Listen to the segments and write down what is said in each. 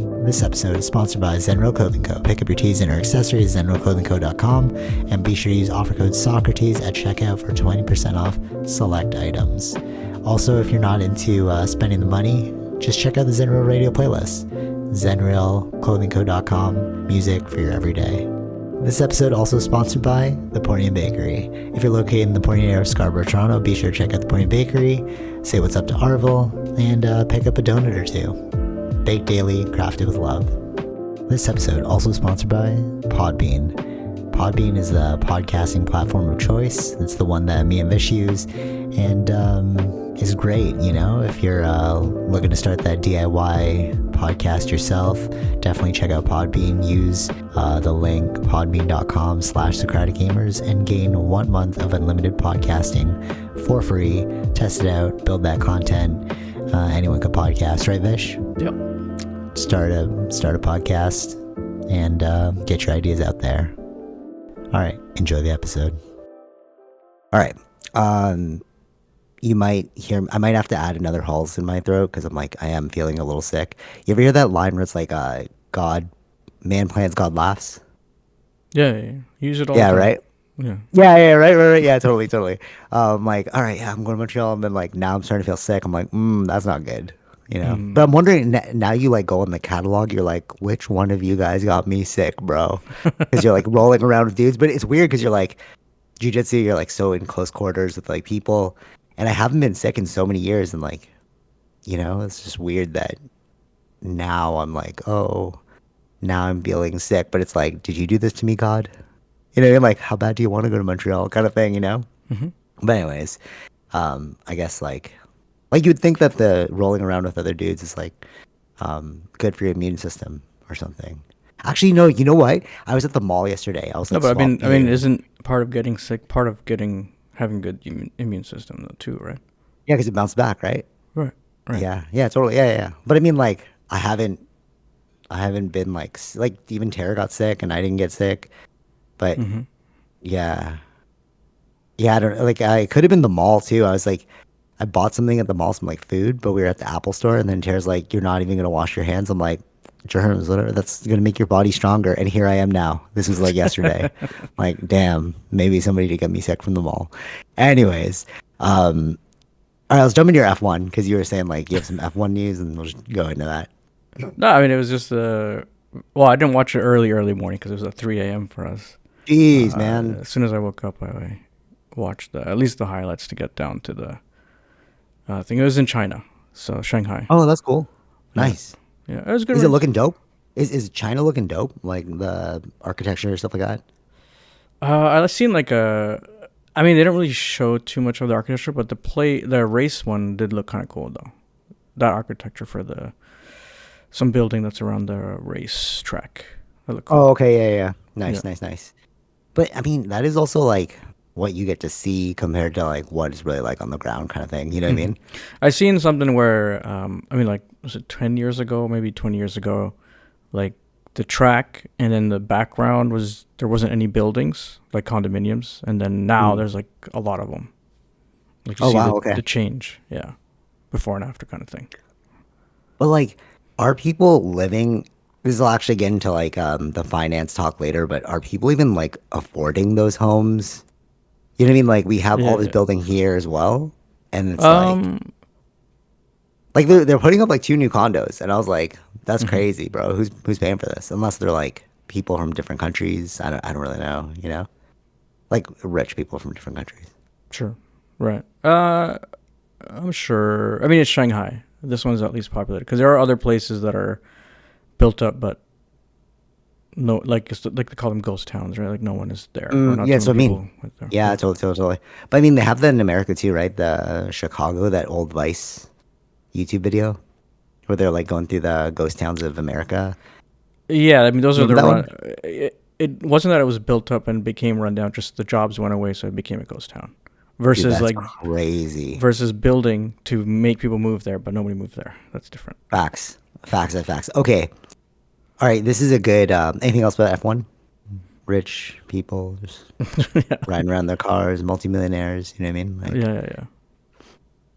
This episode is sponsored by Zenro Clothing Co. Pick up your tees and or accessories at zenroclothingco.com and be sure to use offer code SOCRATES at checkout for 20% off select items. Also, if you're not into spending the money, just check out the Zenro radio playlist. zenroclothingco.com, music for your everyday. This episode also sponsored by The Pornian Bakery. If you're located in the Pornian area of Scarborough, Toronto, be sure to check out The Pornian Bakery, say what's up to Arville, and pick up a donut or two. Baked daily, crafted with love. This episode also sponsored by Podbean. Podbean is the podcasting platform of choice. It's the one that me and Vish use, and is great. You know, if you're looking to start that DIY podcast yourself, definitely check out Podbean. Use the link podbean.com/SocraticGamers and gain 1 month of unlimited podcasting for free. Test it out, build that content. Anyone could podcast, right, Vish? Yep. Start a podcast and get your ideas out there. All right, enjoy the episode. All right, you might hear, I might have to add another Halls in my throat because I am feeling a little sick. You ever hear that line where it's like, man plans, God laughs? Yeah. Use it all. Yeah, the time. right? Yeah. Right. Yeah, totally. All right, yeah, I'm going to Montreal, and then now I'm starting to feel sick. I'm like, that's not good, you know? But I'm wondering, now you go in the catalog, you're like, which one of you guys got me sick, bro? Because you're rolling around with dudes, but it's weird because you're jiu-jitsu, you're so in close quarters with people, and I haven't been sick in so many years, and it's just weird that now I'm now I'm feeling sick, but it's did you do this to me, God? You know, how bad do you want to go to Montreal, kind of thing, you know? Mm-hmm. But anyways, I guess you'd think that the rolling around with other dudes is good for your immune system or something. Actually, no, you know what? I was at the mall yesterday. I was No, but I mean, isn't part of getting sick part of having good immune system though too, right? Yeah, because it bounced back, right? Right. Yeah, totally. Yeah. But I mean, I haven't been even Tara got sick and I didn't get sick. But yeah, I don't I could have been the mall too. I was I bought something at the mall, some food, but we were at the Apple store, and then Tara's you're not even gonna wash your hands. I'm like, germs, whatever. That's gonna make your body stronger. And here I am now. This was yesterday. Damn, maybe somebody did get me sick from the mall. Anyways, all right, let's jump into your F1 because you were saying you have some F1 news, and we'll just go into that. No, I mean it was just well, I didn't watch it early morning because it was at 3 a.m. for us. Jeez, man. As soon as I woke up, I watched at least the highlights to get down to the thing. It was in China, so Shanghai. Oh, that's cool. Nice. Yeah, it was good. Is it looking dope? Is China looking dope? The architecture and stuff like that? I've seen I mean, they don't really show too much of the architecture, but the race one did look kind of cool though. That architecture for some building that's around the race track. That looked cool. Oh, okay, yeah. Nice. But I mean, that is also what you get to see compared to what is really on the ground kind of thing. You know what I mean? I seen something where I mean, was it 10 years ago, maybe 20 years ago, the track and then the background there wasn't any buildings, condominiums, and then now there's a lot of them. Okay. The change, yeah, before and after kind of thing. But are people living? This will actually get into the finance talk later, but are people even affording those homes? You know what I mean? We have all this building here as well, and it's they're putting up 2 new condos, and I was that's crazy, bro. Who's paying for this? Unless they're people from different countries. I don't really know. You know, rich people from different countries. Sure, right. I'm sure. I mean, it's Shanghai. This one's at least populated because there are other places that are built up, but no, they call them ghost towns, right? No one is there. Yeah, so I mean, yeah, totally. But I mean, they have that in America too, right? The Chicago, that old Vice YouTube video where they're going through the ghost towns of America. Yeah, I mean, those are the it wasn't that it was built up and became run down; just the jobs went away, so it became a ghost town. Versus Dude, that's crazy. Versus building to make people move there, but nobody moved there. That's different. Facts. Okay. All right. This is a good. Anything else about F1? Rich people just riding around their cars, multimillionaires. You know what I mean? Yeah.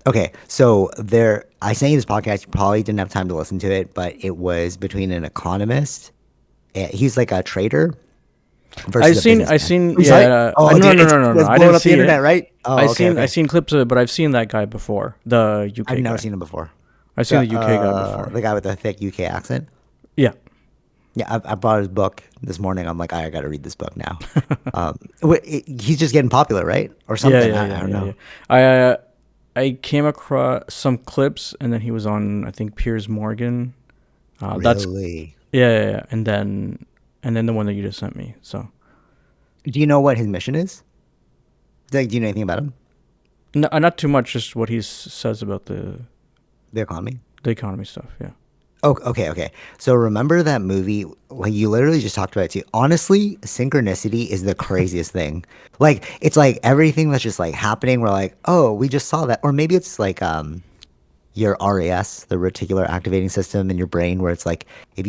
Okay, so there, I sent you this podcast. You probably didn't have time to listen to it, but it was between an economist. He's like a trader versus a I businessman. seen, Oh, you saw it? yeah. Oh, No, dude, no, no, no, no. it's I blowing didn't up the see internet, it. right? Oh, okay, I okay. seen clips of it, but I've seen that guy before, the I've UK never guy. seen him before. I've seen the UK guy before. The guy with the thick UK accent. Yeah. Yeah, I bought his book this morning. I'm like, I got to read this book now. He's just getting popular, right? Or Yeah, something. yeah, I yeah, don't yeah, know. yeah. I came across some clips, and then he was on, I think, Piers Morgan. That's Really? Yeah, yeah, yeah. And then the one that you just sent me. So Do you know what his mission is? Like, do you know anything about him? no, not too much, just what he says about The economy? the economy stuff. Yeah. Oh, okay, okay. So remember that movie? Like you literally just talked about it too. Honestly, synchronicity is the craziest thing. Like it's like everything that's just like happening. We're like, oh, we just saw that, or maybe it's like your RAS, the reticular activating system in your brain, where it's like if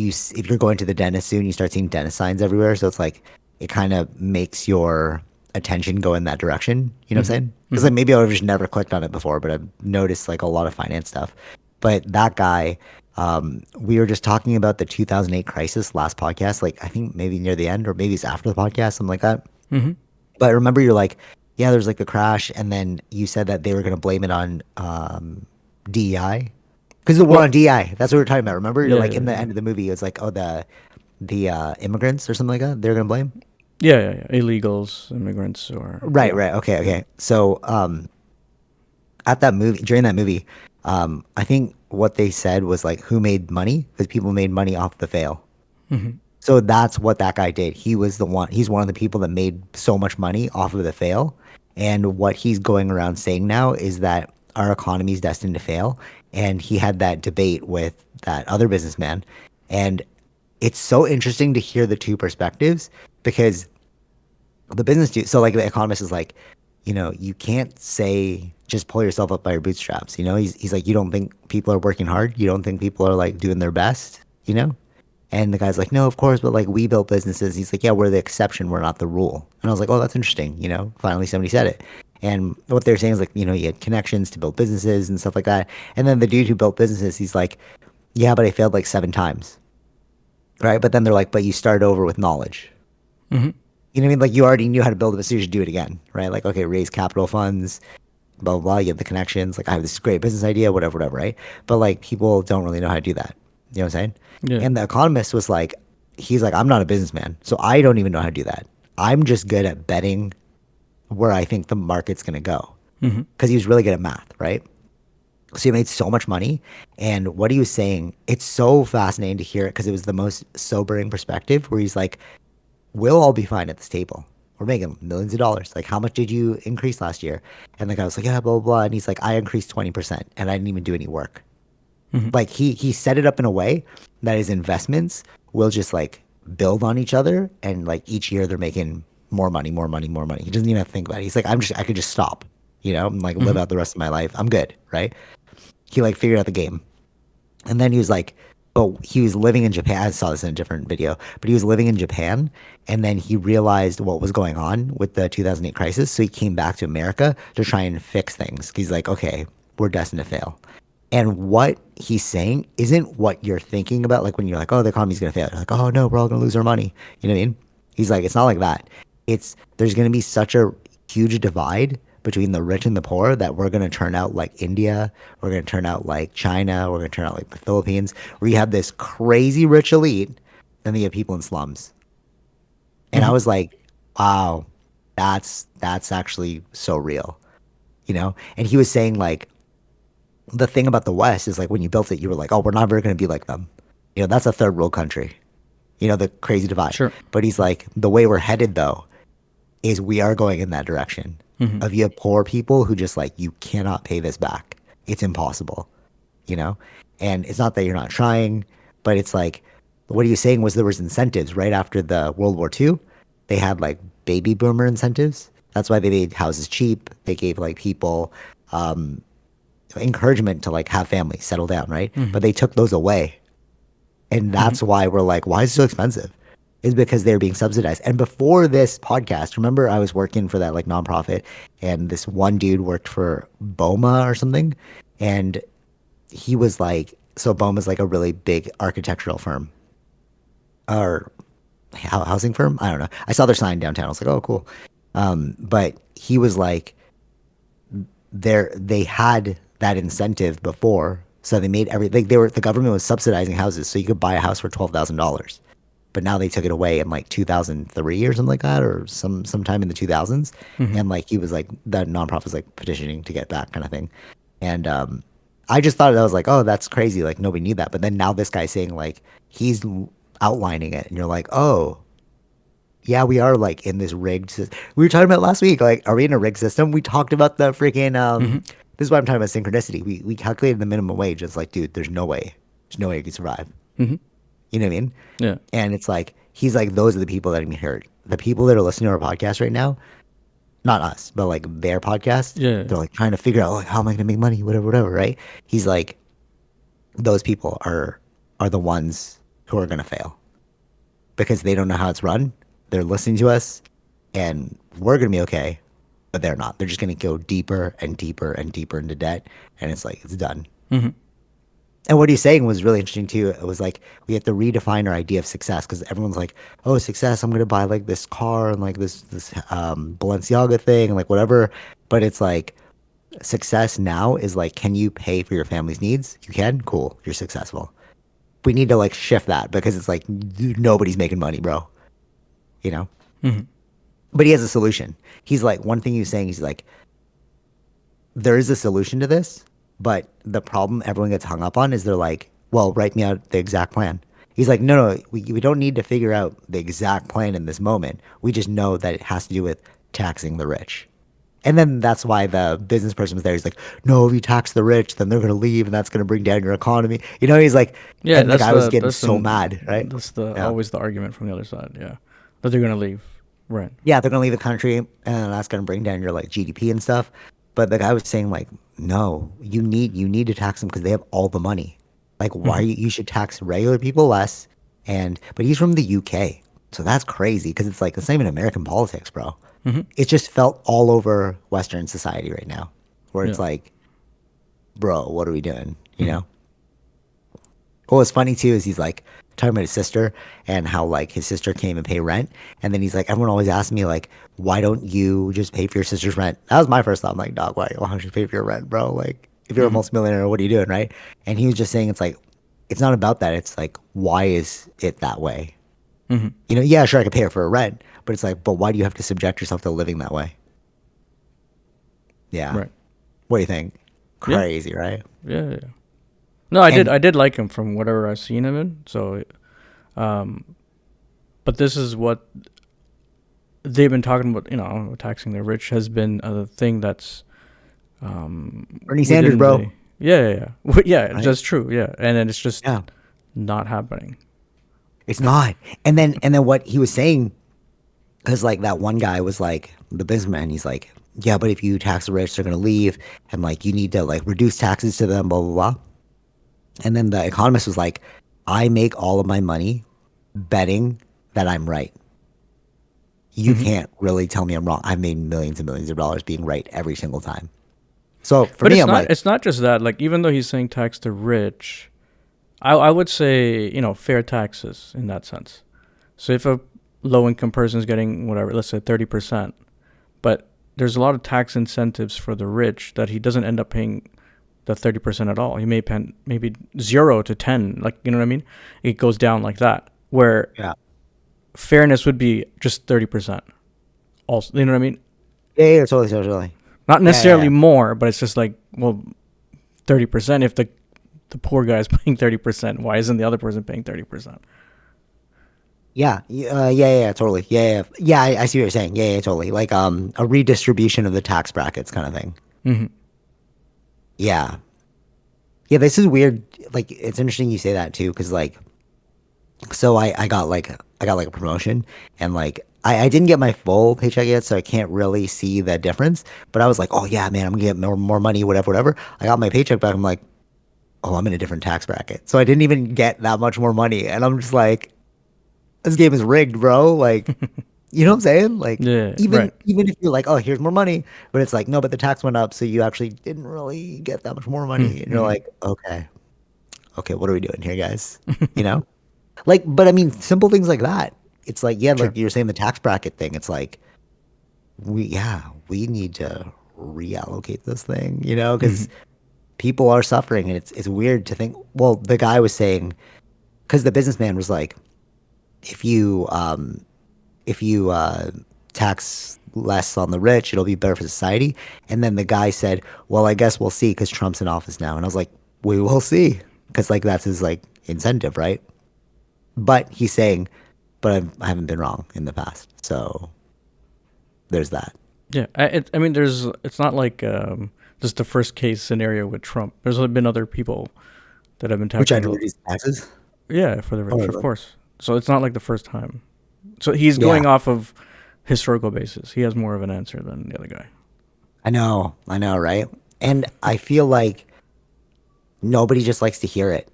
you're going to the dentist soon, you start seeing dentist signs everywhere. So it's like it kind of makes your attention go in that direction. You know what I'm Mm-hmm. saying? Because Mm-hmm. like maybe I would have just never clicked on it before, but I've noticed like a lot of finance stuff. But that guy, we were just talking about the 2008 crisis last podcast. Like I think maybe near the end, or maybe it's after the podcast, something like that. Mm-hmm. But remember, you're like, yeah, there's like a crash, and then you said that they were going to blame it on DEI because we're on Well, DEI. That's what we were talking about. Remember, you're yeah, like yeah, in the yeah, end of the movie, it's like, oh, the immigrants or something like that. They're going to blame. yeah, yeah, yeah. Illegals, immigrants, or Right, yeah. right. Okay, okay. So at that movie, during that movie, I think what they said was like, who made money? Because people made money off the fail. Mm-hmm. So that's what that guy did. He's one of the people that made so much money off of the fail. And what he's going around saying now is that our economy is destined to fail. And he had that debate with that other businessman. And it's so interesting to hear the two perspectives because the business dude, so like the economist is like, you can't say just pull yourself up by your bootstraps. He's like, you don't think people are working hard? You don't think people are like doing their best? You know? And the guy's like, no, of course, but like we built businesses. He's like, yeah, we're the exception, we're not the rule. And I was like, oh, that's interesting. Finally somebody said it. And what they're saying is like, you had connections to build businesses and stuff like that. And then the dude who built businesses, he's like, yeah, but I failed like 7 times. Right. But then they're like, but you start over with knowledge. Mm-hmm. You know what I mean? Like you already knew how to build a business, you should do it again. Right. Like, okay, raise capital funds, blah, blah, blah. You have the connections. Like I have this great business idea, whatever, whatever. Right. But like people don't really know how to do that. You know what I'm saying? Yeah. And the economist was like, he's like, I'm not a businessman, so I don't even know how to do that. I'm just good at betting where I think the market's going to go. Mm-hmm. Because he was really good at math, right? So he made so much money. And what he was saying, it's so fascinating to hear it because it was the most sobering perspective where he's like, we'll all be fine at this table. We're making millions of dollars. Like, how much did you increase last year? And the guy was like, yeah, blah, blah, blah. And he's like, I increased 20% and I didn't even do any work. Mm-hmm. Like he set it up in a way that his investments will just like build on each other and like each year they're making more money, more money, more money. He doesn't even have to think about it. He's like, I could just stop, and like live Mm-hmm. out the rest of my life. I'm good, right? He like figured out the game. And then he was like, but he was living in Japan. I saw this in a different video, but he was living in Japan and then he realized what was going on with the 2008 crisis. So he came back to America to try and fix things. He's like, okay, we're destined to fail. And what he's saying isn't what you're thinking about. Like when you're like, oh, the economy's going to fail. You're like, oh, no, we're all going to lose our money. You know what I mean? He's like, it's not like that. There's going to be such a huge divide between the rich and the poor that we're going to turn out like India. We're going to turn out like China. We're going to turn out like the Philippines, where you have this crazy rich elite, and then you have people in slums. And I Mm-hmm. was like, wow, that's actually so real, And he was saying like, the thing about the West is like when you built it, you were like, oh, we're never going to be like them. That's a third world country, the crazy divide. Sure. But he's like, the way we're headed though, is we are going in that direction Mm-hmm. of you have poor people who just like, you cannot pay this back. It's impossible, you know? And it's not that you're not trying, but it's like, what he was saying was there was incentives right after the World War II. They had like baby boomer incentives. That's why they made houses cheap. They gave like people, encouragement to like have families settle down, right? Mm-hmm. But they took those away, and Mm-hmm. that's why we're like, why is it so expensive? is because they're being subsidized. And before this podcast, remember I was working for that like nonprofit, and this one dude worked for BOMA or something, and he was like, so BOMA's like a really big architectural firm or housing firm. I don't know. I saw their sign downtown. I was like, oh, cool. But he was like, they had that incentive before, so they made every like the government was subsidizing houses, so you could buy a house for $12,000. But now they took it away in like 2003 or something like that, or sometime in the 2000s. Mm-hmm. And like he was like that nonprofit was like petitioning to get back kind of thing. And I just thought I was like, oh, that's crazy. Like nobody knew that. But then now this guy's saying like he's outlining it, and you're like, oh, yeah, we are like in this rigged system. We were talking about last week. Like, are we in a rigged system? We talked about the freaking. Mm-hmm. This is why I'm talking about synchronicity. We calculated the minimum wage. It's like, dude, there's no way you can survive. Mm-hmm. You know what I mean? Yeah. And it's like he's like, those are the people that are being hurt. The people that are listening to our podcast right now, not us, but like their podcast. Yeah. They're like trying to figure out like how am I gonna make money, whatever, whatever, right? He's like, those people are the ones who are gonna fail because they don't know how it's run. They're listening to us, and we're gonna be okay, but they're not. They're just gonna go deeper and deeper and deeper into debt, and it's like it's done. Mm-hmm. And what he's saying was really interesting too. It was like we have to redefine our idea of success because everyone's like, "Oh, success! I'm gonna buy like this car and like this Balenciaga thing and like whatever." But it's like success now is like, can you pay for your family's needs? You can. Cool. You're successful. We need to like shift that because it's like nobody's making money, bro. You know. Mm-hmm. But he has a solution. He's like, one thing he was saying, he's like, there is a solution to this, but the problem everyone gets hung up on is they're like, well, write me out the exact plan. He's like, no, we don't need to figure out the exact plan in this moment. We just know that it has to do with taxing the rich. And then that's why the business person was there. He's like, no, if you tax the rich, then they're going to leave and that's going to bring down your economy. You know, he's like, Yeah, and the that's guy was getting so the mad, right? that's the Yeah. always the argument from the other side. Yeah, that they're gonna leave. Right. Yeah, they're gonna leave the country, and that's gonna bring down your like GDP and stuff. But the guy was saying like, no, you need to tax them because they have all the money. Like, why Mm-hmm. you should tax regular people less? And but he's from the UK, so that's crazy because it's like it's not even American politics, bro. Mm-hmm. It just felt all over Western society right now, where it's Yeah. like, bro, what are we doing? You Mm-hmm. know? What was funny too is he's like talking about his sister and how like his sister came and pay rent, and then he's like, everyone always asks me like, why don't you just pay for your sister's rent? That was my first thought. I'm like, dog, why don't you pay for your rent, bro? Like, if you're a Mm-hmm. multimillionaire, what are you doing, right? And he was just saying, it's like, it's not about that. It's like, why is it that way? Mm-hmm. You know, yeah, sure, I could pay her for a rent, but it's like, but why do you have to subject yourself to living that way? Yeah. Right. What do you think? Yeah. Crazy, right? Yeah. Yeah. No, I And did like him from whatever I've seen him in. So, but this is what they've been talking about. You know, taxing the rich has been a thing that's Bernie Sanders, within bro. the yeah. Yeah, Right? that's true. Yeah, and then it's just Yeah. not happening. It's not. And then what he was saying, because like that one guy was like the businessman. He's like, yeah, but if you tax the rich, they're gonna leave, and like you need to like reduce taxes to them, blah blah blah. And then the economist was like, I make all of my money betting that I'm right. You Hmm. can't really tell me I'm wrong. I've made millions and millions of dollars being right every single time. So for But me, I'm like, it's not just that. Like even though he's saying tax the rich, I would say fair taxes in that sense. So if a low income person is getting whatever, let's say 30%, but there's a lot of tax incentives for the rich that he doesn't end up paying the 30% at all. He may pay maybe 0 to 10, like you know what I mean? It goes down like that. Where yeah, fairness would be just 30%. Also, you know what I mean? yeah, totally, totally. Not Yeah, yeah, necessarily yeah. more, but it's just like, well, 30%. If the poor guy is paying 30%, why isn't the other person paying 30%? Yeah, totally. Yeah. I see what you're saying. Yeah, totally. Like a redistribution of the tax brackets kind of thing. Mm-hmm. Yeah, yeah. This is weird. Like it's interesting you say that too, because like, so I got like a promotion, and like I didn't get my full paycheck yet, so I can't really see the difference. But I was like, oh yeah, man, I'm gonna get more money, whatever, whatever. I got my paycheck back. I'm like, oh, I'm in a different tax bracket, so I didn't even get that much more money, and I'm just like, this game is rigged, bro. Like, you know what I'm saying? Like, Yeah, even right. even if you're like, oh, here's more money, but it's like, no, but the tax went up, so you actually didn't really get that much more money, and you're Mm-hmm. like, okay, okay, what are we doing here, guys? You know? Like, but I mean, simple things like that. It's like, yeah, Sure. like you're saying the tax bracket thing. It's like we need to reallocate this thing, Mm-hmm. because people are suffering, and it's weird to think. Well, the guy was saying because the businessman was like, if you if you tax less on the rich, it'll be better for society. And then the guy said, well, I guess we'll see because Trump's in office now. And I was like, we will see, because like that's his like incentive, right? But he's saying, but I haven't been wrong in the past, so there's that. Yeah, I mean, there's. It's not like just the first case scenario with Trump. There's been other people that have been Which I taxing to the. reduce taxes. Yeah, for the rich, Or of like, course. So it's not like the first time. So he's yeah, going off of historical basis. He has more of an answer than the other guy. I know, right? And I feel like nobody just likes to hear it.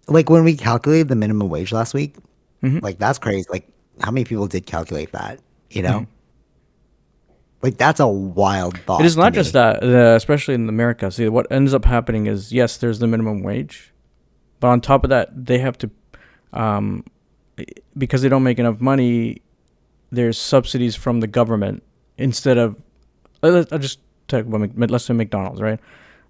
Like when we calculated the minimum wage last week, Mm-hmm. like that's crazy. Like how many people did calculate that? You Mm-hmm. know, like that's a wild It is thought to not just me. that, especially in America. See, what ends up happening is yes, there's the minimum wage, but on top of that, they have to, um, because they don't make enough money. There's subsidies from the government instead of. I'll just talk about let's say McDonald's, right?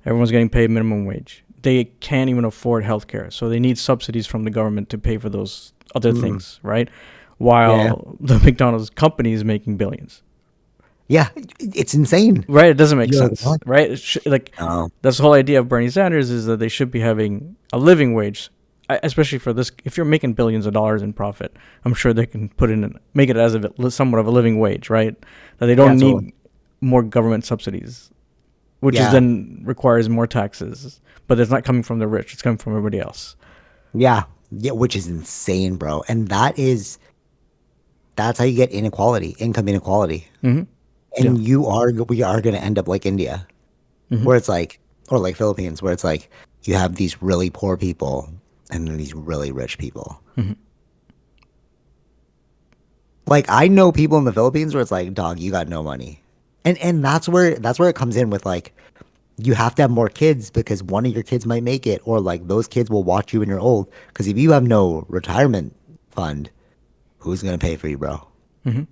Everyone's getting paid minimum wage. They can't even afford healthcare, so they need subsidies from the government to pay for those other Mm, things, right? yeah, While the McDonald's company is making billions. yeah, it's insane. Right, it doesn't make You're like, sense, what? right? Like Oh, that's the whole idea of Bernie Sanders is that they should be having a living wage, especially for this. If you're making billions of dollars in profit, I'm sure they can put in make it as a somewhat of a living wage, right? That they yeah, don't totally. need more government subsidies, which is Yeah, then requires more taxes, but it's not coming from the rich; it's coming from everybody else. yeah, yeah, which is insane, bro. And that's how you get inequality, income inequality. Mm-hmm. Yeah. And we are going to end up like India, Mm-hmm. where it's like, or like Philippines, where it's like you have these really poor people and then these really rich people. Mm-hmm. Like I know people in the Philippines where it's like, dog, you got no money. And that's where it comes in with like you have to have more kids because one of your kids might make it, or like those kids will watch you when you're old. Because if you have no retirement fund, who's gonna pay for you, bro? Mm-hmm.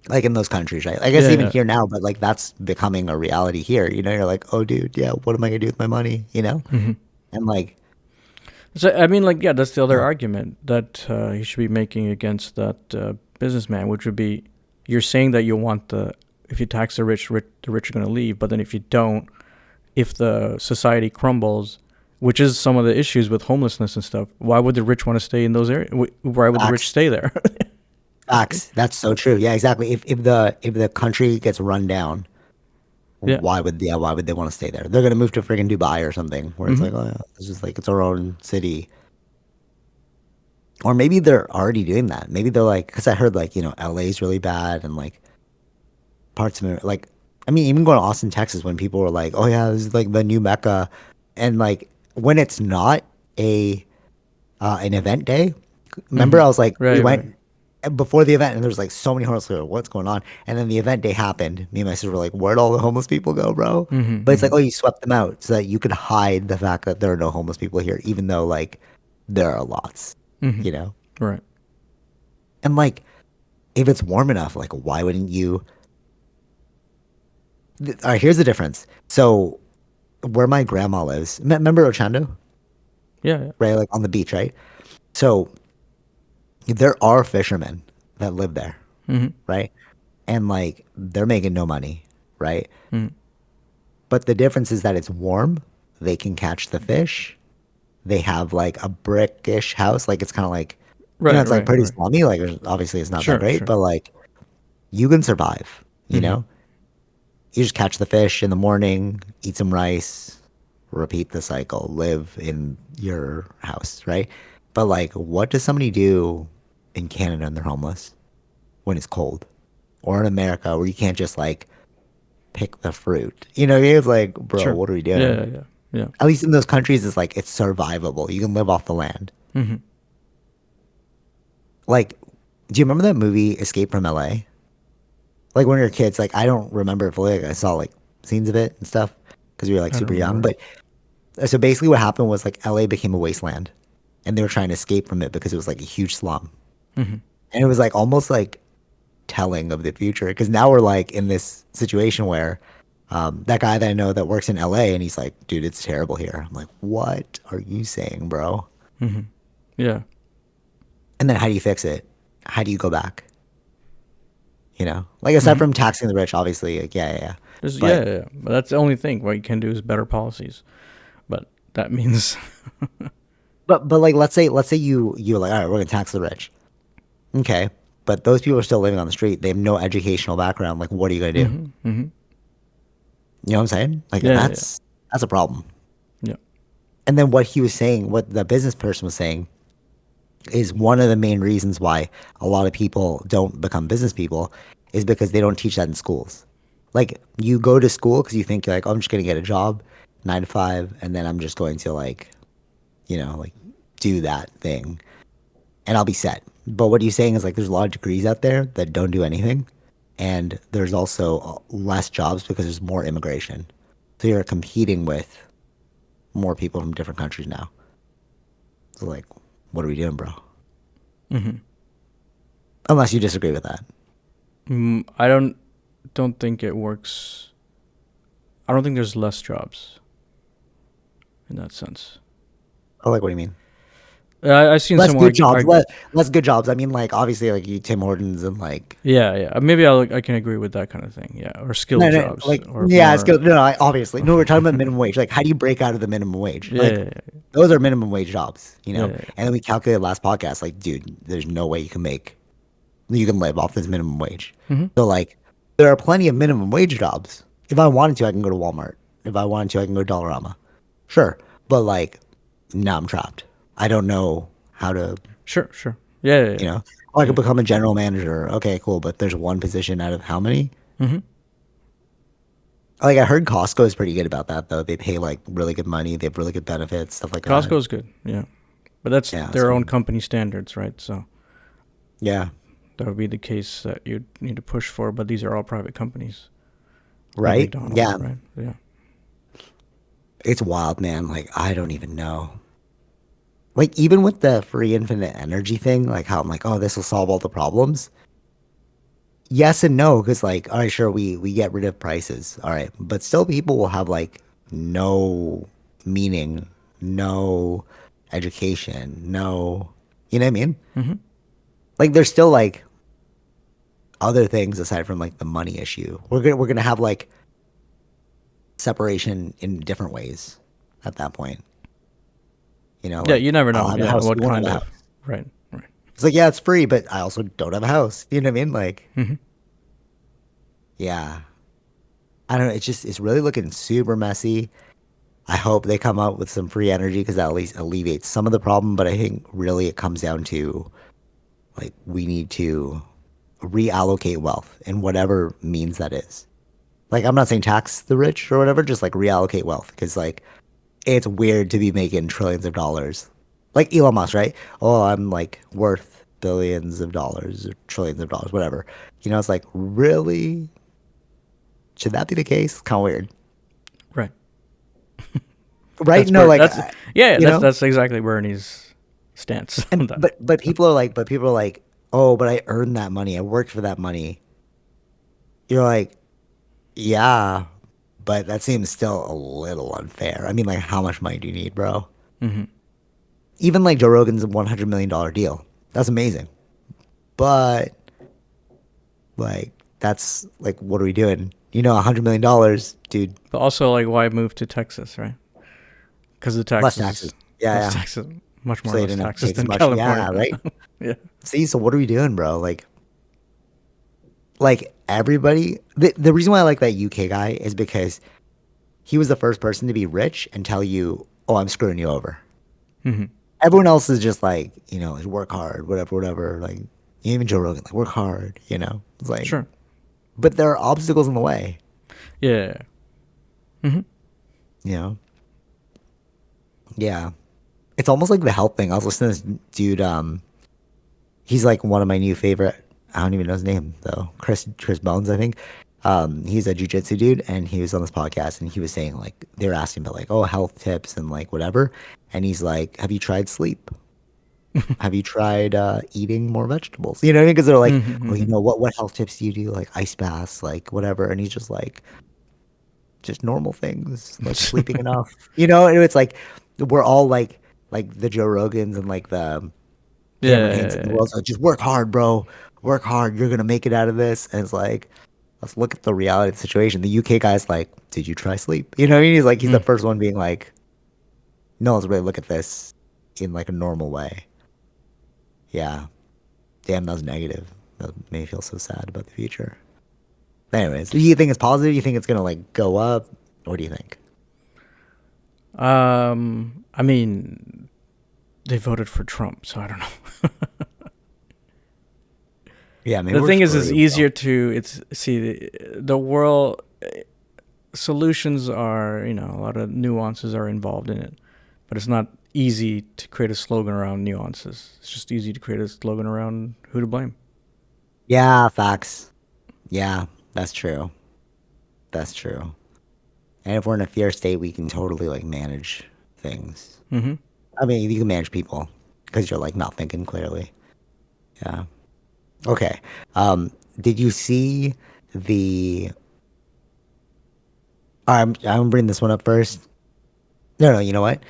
Like in those countries, right? I guess Yeah. even Yeah. here now, but like that's becoming a reality here. You're like, oh, dude, yeah, what am I gonna do with my money? Mm-hmm. And like, So I mean, like, yeah, that's the other oh, argument that he should be making against that businessman, which would be, you're saying that you want the if you tax the rich are going to leave, but then if you don't, if the society crumbles, which is some of the issues with homelessness and stuff, why would the rich want to stay in those areas? Why would the rich facts, stay there? facts. That's so true. Yeah, exactly. If the country gets run down, Yeah. why would they want to stay there? They're gonna move to friggin' Dubai or something, where it's Mm-hmm. like, oh yeah, it's just like it's our own city. Or maybe they're already doing that. Maybe they're like, because I heard like LA's really bad, and like parts of it, like I mean, even going to Austin, Texas, when people were like, oh yeah, this is like the new Mecca, and like when it's not a an event day. Remember, Mm-hmm. I was like, we Right. Right. went before the event, and there's like so many homeless people. What's going on? And then the event day happened. Me and my sister were like, where'd all the homeless people go, bro? Mm-hmm. But it's like, Mm-hmm. oh, you swept them out so that you could hide the fact that there are no homeless people here, even though like there are lots, Mm-hmm. you know? Right. And like, if it's warm enough, like, why wouldn't you? All right, here's the difference. So, where my grandma lives, remember Ochando, Yeah. Yeah. right? Like on the beach, right? So, there are fishermen that live there, Mm-hmm. right? And like they're making no money, right? Mm-hmm. But the difference is that it's warm. They can catch the fish. They have like a brickish house. Like it's kind of like, Right. it's like Right. pretty Right. slummy. Like obviously it's not that Sure. great, Sure. but like you can survive, you Mm-hmm. know? You just catch the fish in the morning, eat some rice, repeat the cycle, live in your house, right? But like, what does somebody do in Canada and they're homeless when it's cold? Or in America where you can't just like pick the fruit. It's like, bro, Sure. what are we Yeah. doing? Yeah. Yeah. At least in those countries, it's like it's survivable. You can live off the land. Yeah. Mm-hmm. Like, Do you remember that movie Escape from LA? Like when we were kids, like I don't remember it fully. Like, I saw like scenes of it and stuff because we were like I don't super young. remember. But so basically, what happened was like LA became a wasteland, and they were trying to escape from it because it was like a huge slum, Hmm. and it was like almost like telling of the future because now we're like in this situation where that guy that I know that works in LA and he's like, dude, it's terrible here. I'm like, what are you saying, bro? Hmm. Yeah. And then how do you fix it? How do you go back? You know, like aside Hmm. from taxing the rich, obviously, like, yeah, yeah, yeah. There's, yeah, But yeah, yeah. But that's the only thing. What you can do is better policies. But that means. but like let's say you're like, all right, we're gonna tax the rich. Okay. But those people are still living on the street. They have no educational background. Like, what are you gonna do? Hmm. Hmm. You know what I'm saying? Like Yeah, yeah, yeah. that's a problem. Yeah. And then what he was saying, what the business person was saying, is one of the main reasons why a lot of people don't become business people is because they don't teach that in schools. Like you go to school because you think you're like, oh, I'm just gonna get a job, 9 to 5, and then I'm just going to like, like do that thing, and I'll be set. But what he's saying is like, there's a lot of degrees out there that don't do anything, and there's also less jobs because there's more immigration. So you're competing with more people from different countries now. So like, what are we doing, bro? Hmm. Unless you disagree with that. I don't think it works. I don't think there's less jobs in that sense. Oh, like, what do you mean? I've seen Less some good jobs. argue. Less good jobs. I mean, like obviously, like you Tim Hortons and like Yeah, yeah. Maybe I can agree with that kind of thing. Yeah, or skilled no, no, jobs like or yeah, it's more. good. No, no, obviously, no. We're talking about minimum wage. Like, how do you break out of the minimum wage? Yeah, Like, yeah, those are minimum wage jobs, yeah, yeah. And then we calculated last podcast. Like, dude, there's no way you can live off this minimum wage. Hmm. So like, there are plenty of minimum wage jobs. If I wanted to, I can go to Walmart. If I wanted to, I can go to Dollarama. Sure, but like, now I'm trapped. I don't know how to Sure, sure. Yeah, yeah, You yeah. know, oh, I could Yeah. become a general manager. Okay, cool. But there's one position out of how many? Hmm. Like I heard Costco is pretty good about that though. They pay like really good money. They have really good benefits, stuff like that. Costco's good. Yeah, but that's Yeah. their So own company standards, right? So yeah, that would be the case that you'd need to push for. But these are all private companies, like right. McDonald's, Yeah, right? Yeah. it's wild, man. Like I don't even know. Like even with the free infinite energy thing, like how I'm like, oh, this will solve all the problems. Yes and no, because like, all right, sure, we get rid of prices, all right, but still, people will have like no meaning, no education, no, you know what I mean? Hmm. Like, there's still like other things aside from like the money issue. We're gonna have like separation in different ways at that point. Yeah, Like you never I'll know. have a Yeah, house, what you won't have kind a of? house. Right, right. It's like yeah, it's free, but I also don't have a house. You know what I mean? Like Hmm. yeah, I don't know. It's really looking super messy. I hope they come out with some free energy because that at least alleviates some of the problem. But I think really it comes down to like we need to reallocate wealth in whatever means that is. Like I'm not saying tax the rich or whatever, just like reallocate wealth because like it's weird to be making trillions of dollars. Like Elon Musk, right? Oh, I'm like worth billions of dollars or trillions of dollars, whatever. It's like really should that be the case? Kind of weird, Right. right? That's No, like that's yeah, yeah. you know. That's exactly Bernie's stance on And that. but people are like, oh, but I earned that money. I worked for that money. You're like, yeah, but that seems still a little unfair. I mean, like, how much money do you need, bro? Hmm. Even like Joe Rogan's $100 million deal. That's amazing. But like, that's like, what are we doing? $100 million, dude. But also, like, why move to Texas, right? Because the Less taxes. taxes, Yeah, less yeah. taxes, much more So you less didn't have to taxes take as than much. Yeah, California. right. Yeah. See, so what are we doing, bro? Like everybody. The reason why I like that UK guy is because he was the first person to be rich and tell you, "Oh, I'm screwing you over." Hmm. Everyone else is just like work hard, whatever, whatever. Like even Joe Rogan, like work hard. It's like, Sure. but there are obstacles in the way. Yeah. Hmm. You know, yeah. It's almost like the health thing. I was listening to this dude. He's like one of my new favorite. I don't even know his name though. Chris Bones, I think. He's a jujitsu dude, and he was on this podcast, and he was saying like they were asking about like, oh, health tips and like whatever, and he's like, have you tried sleep? Have you tried eating more vegetables? You know what I mean? Because they're like, oh, you Mm-hmm. know what health tips do you do? Like ice baths, like whatever. And he's just like, just normal things, like sleeping enough. You know, and it's like we're all like the Joe Rogans and like the Cameron Haynes of the Yeah. world. So just work hard, bro. Work hard. You're gonna make it out of this. And it's like, let's look at the reality of the situation. The UK guy's like, did you try sleep? You know what I mean? He's like, he's the Mm. first one being like, no, let's really look at this in like a normal way. Yeah. Damn, that was negative. That made me feel so sad about the future. Anyways, do you think it's positive? You think it's gonna like go up? What do you think? I mean, they voted for Trump, so I don't know. Yeah, maybe The we're thing is, it's screwed, bro. easier to it's see the world solutions are, a lot of nuances are involved in it, but it's not easy to create a slogan around nuances. It's just easy to create a slogan around who to blame. Yeah, facts. Yeah, that's true. That's true. And if we're in a fear state, we can totally like manage things. Mm-hmm. I mean, you can manage people because you're like not thinking clearly. Yeah. Okay. Did you see the? I'm bringing this one up first. No, no. You know what?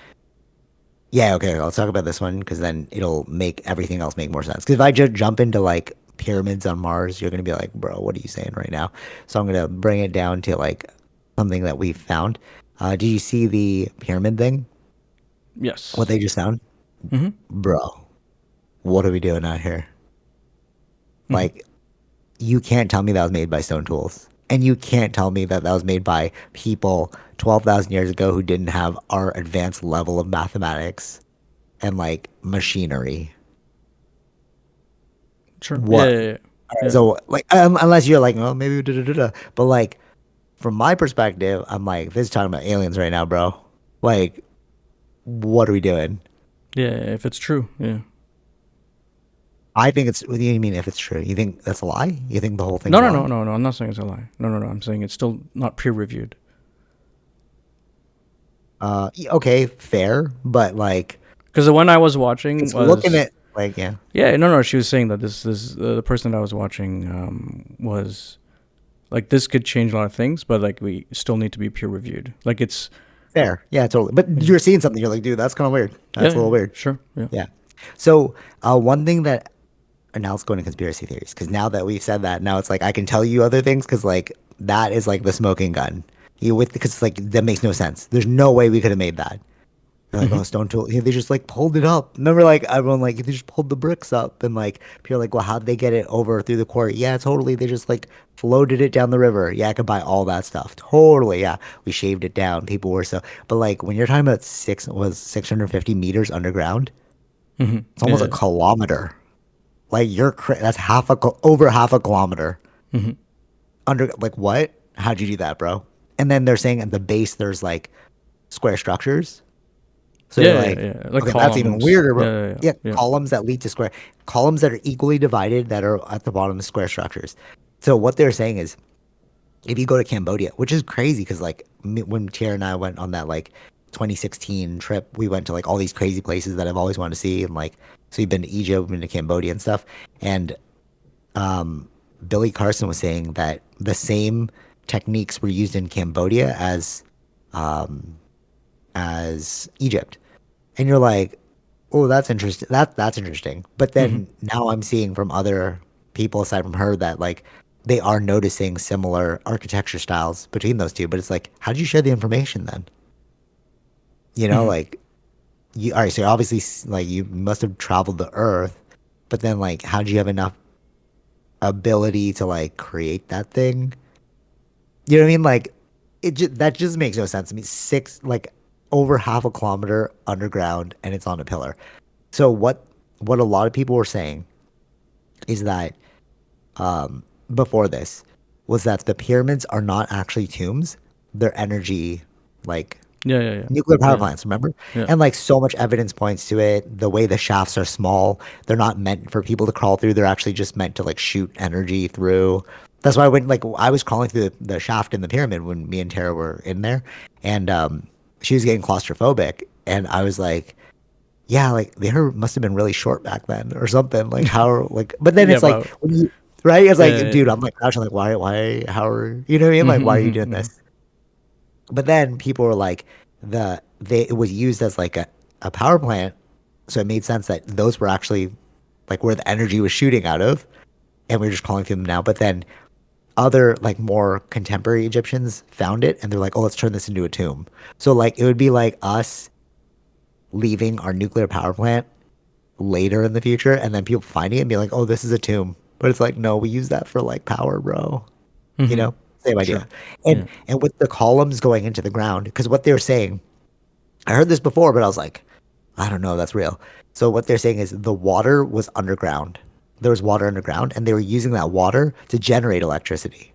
Yeah. Okay. I'll talk about this one because then it'll make everything else make more sense. Because if I just jump into like pyramids on Mars, you're gonna be like, bro, what are you saying right now? So I'm gonna bring it down to like something that we found. Did you see the pyramid thing? What Yes. they just found, Mm-hmm. bro? What are we doing out here? Mm-hmm. Like, you can't tell me that was made by stone tools. And you can't tell me that that was made by people 12,000 years ago who didn't have our advanced level of mathematics and like machinery. Sure. Yeah. What? Yeah. Yeah. Yeah. So, like, unless you're like, oh, maybe, da, da, da, da. But like, from my perspective, I'm like, this is talking about aliens right now, bro. Like, what are we doing? Yeah, if it's true, yeah. I think it's, what do you mean if it's true? You think that's a lie? You think the whole thing's No, a no, no, lie? no, no. I'm not saying it's a lie. No, no, no. I'm saying it's still not peer reviewed. Okay, fair. But like, Because the one I was watching it's looking was, at, like, yeah. yeah, no, no. She was saying that this the person that I was watching was like this could change a lot of things, but like we still need to be peer reviewed. Like it's, Fair. Yeah, totally. But yeah, you're seeing something, you're like, dude, that's kind of weird. yeah, That's a yeah, little weird. sure, yeah. Yeah. So, one thing that, and now let's go into conspiracy theories, because now that we've said that, now it's like I can tell you other things, because like that is like the smoking gun. You with because like that makes no sense. There's no way we could have made that. They're like, Mm-hmm. oh, Stone Tool. Yeah, they just like pulled it up. Remember, like everyone like they just pulled the bricks up, and like people are like, well, how'd they get it over through the quarry? Yeah, totally. They just like floated it down the river. Yeah, I could buy all that stuff. Totally. Yeah, we shaved it down. People were so, but like when you're talking about 650 meters underground, Mm-hmm. it's almost a Yeah. kilometer. Like that's over half a kilometer Mm-hmm. under. Like what? How'd you do that, bro? And then they're saying at the base there's like square structures. So you're Yeah, yeah, like, yeah. Like okay, that's even columns. weirder, bro. Yeah, yeah, Yeah, yeah. columns that lead to square, columns that are equally divided that are at the bottom of square structures. So what they're saying is, if you go to Cambodia, which is crazy because like when Tierra and I went on that like 2016 trip, we went to like all these crazy places that I've always wanted to see, and like so we've been to Egypt, we've been to Cambodia and stuff. And um, Billy Carson was saying that the same techniques were used in Cambodia um, as Egypt. And you're like, oh, that's interesting. That's interesting. But Mm-hmm. then now I'm seeing from other people aside from her that like they are noticing similar architecture styles between those two. But it's like, how did you share the information then? You know, Mm-hmm. like you all right, so obviously like you must have traveled the earth, but then like how did you have enough ability to like create that thing? You know what I mean? Like that just makes no sense. I mean, six like over half a kilometer underground and it's on a pillar. So what a lot of people were saying is that before this was that the pyramids are not actually tombs. They're energy like Yeah, yeah, yeah, Nuclear power yeah, plants, remember? yeah. And like so much evidence points to it. The way the shafts are small, they're not meant for people to crawl through. They're actually just meant to like shoot energy through. That's why when like I was crawling through the shaft in the pyramid when me and Tara were in there, and she was getting claustrophobic, and I was like, yeah, like the hair must have been really short back then or something. Like how like, but then Yeah, it's like but when you right, it's like, yeah, dude, I'm like crouching, like how are you know what I mean? Like why are you doing yeah. this? But then people were like, it was used as like a power plant, so it made sense that those were actually like where the energy was shooting out of, and we are just calling through them now. But then other like more contemporary Egyptians found it, and they're like, oh, let's turn this into a tomb. So like it would be like us leaving our nuclear power plant later in the future, and then people finding it and be like, oh, this is a tomb. But it's like, no, we use that for like power, bro. You Hmm. know, same Sure. idea. Yeah. And with the columns going into the ground, because what they were saying, I heard this before, but I was like, I don't know, if that's real. So what they're saying is the water was underground. There was water underground, and they were using that water to generate electricity,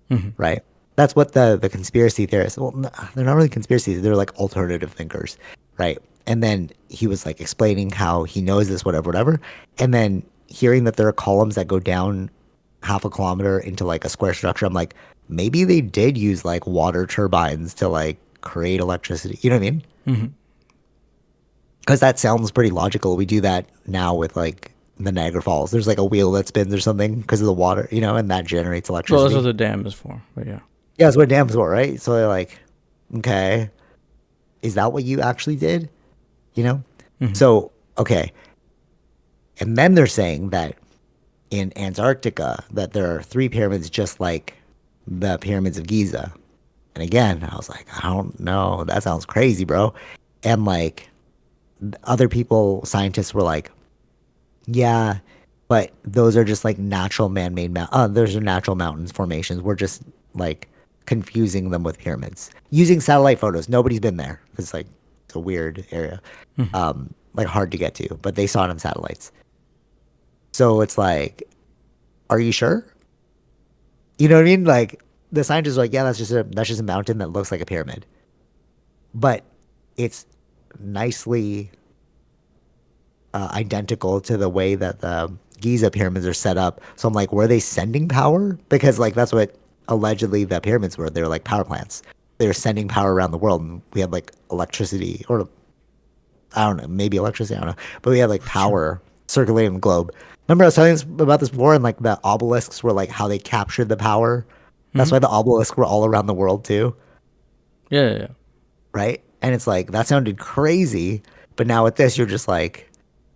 Hmm. right? That's what the conspiracy theorists. Well, they're not really conspiracies. They're like alternative thinkers, right? And then he was like explaining how he knows this, whatever, whatever. And then hearing that there are columns that go down half a kilometer into like a square structure, I'm like, maybe they did use like water turbines to like create electricity. You know what I mean? Hmm. Because that sounds pretty logical. We do that now with like the Niagara Falls. There's like a wheel that spins or something because of the water, you know, and that generates Well, that's what electricity. the dam is for. But yeah. Yeah, that's what dams were, right? So they're like, okay, is that what you actually did? You know? Hmm. So, okay. And then they're saying that in Antarctica that there are three pyramids just like the pyramids of Giza. And again, I was like, I don't know. That sounds crazy, bro. And like other people, scientists were like, yeah, but those are just like natural man-made those are natural mountains formations. We're just like confusing them with pyramids using satellite photos. Nobody's been there. It's like it's a weird area, Hmm. like hard to get to. But they saw it on satellites. So it's like, are you sure? You know what I mean? Like the scientists are like, yeah, that's just a mountain that looks like a pyramid, but it's nicely identical to the way that the Giza pyramids are set up. So I'm like, were they sending power? Because like that's what allegedly the pyramids were. They were like power plants. They were sending power around the world, and we had like electricity, or I don't know, maybe electricity, I don't know, but we had like Sure. power circulating the globe. Remember I was telling you about this before, and like the obelisks were like how they captured the power. That's Hmm. why the obelisks were all around the world too, Yeah, yeah, yeah. right? And it's like that sounded crazy, but now with this, you're just like,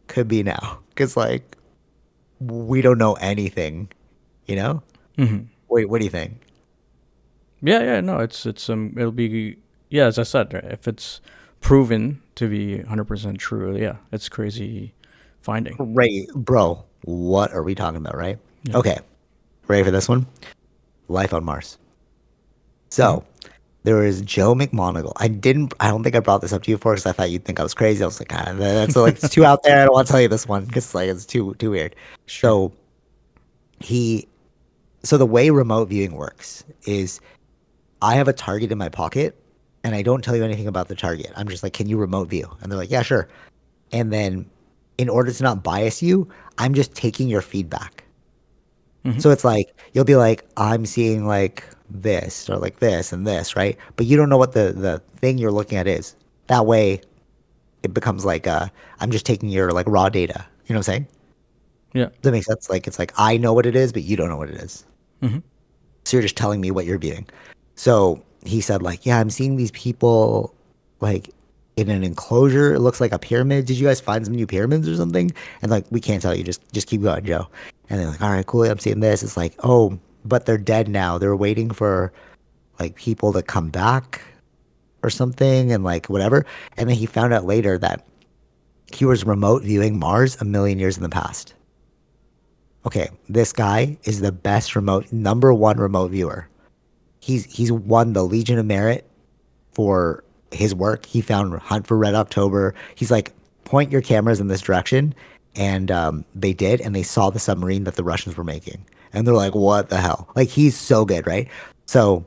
could be now, because like we don't know anything, you know? Hmm. Wait, what do you think? Yeah, yeah. No, it'll be, yeah. As I said, right, if it's proven to be 100% true, yeah, it's crazy finding. Right, bro, what are we talking about, right? Yeah. Okay, ready for this one? Life on Mars. Hmm. So there was Joe McMoneagle. I don't think I brought this up to you before because I thought you'd think I was crazy. I was like, that's like it's too out there. I don't want to tell you this one because like it's too weird. Sure. So he, so the way remote viewing works is I have a target in my pocket and I don't tell you anything about the target. I'm just like, can you remote view? And they're like, yeah, sure. And then in order to not bias you, I'm just taking your feedback. Hmm. So it's like you'll be like, I'm seeing like this or like this and this, right? But you don't know what the thing you're looking at is. That way, it becomes like I'm just taking your like raw data. You know what I'm saying? Yeah. Does that make sense? Like it's like I know what it is, but you don't know what it is. Hmm. So you're just telling me what you're viewing. So he said like, yeah, I'm seeing these people like in an enclosure. It looks like a pyramid. Did you guys find some new pyramids or something? And like, we can't tell you. Just keep going, Joe. And they're like, all right, cool. I'm seeing this. It's like, oh, but they're dead now. They're waiting for like people to come back or something and like whatever. And then he found out later that he was remote viewing Mars a million years in the past. Okay, this guy is the best remote, number one remote viewer. He's won the Legion of Merit for his work. He found Hunt for Red October. He's like, point your cameras in this direction, and they did, and they saw the submarine that the Russians were making, and they're like, what the hell? Like he's so good, right? So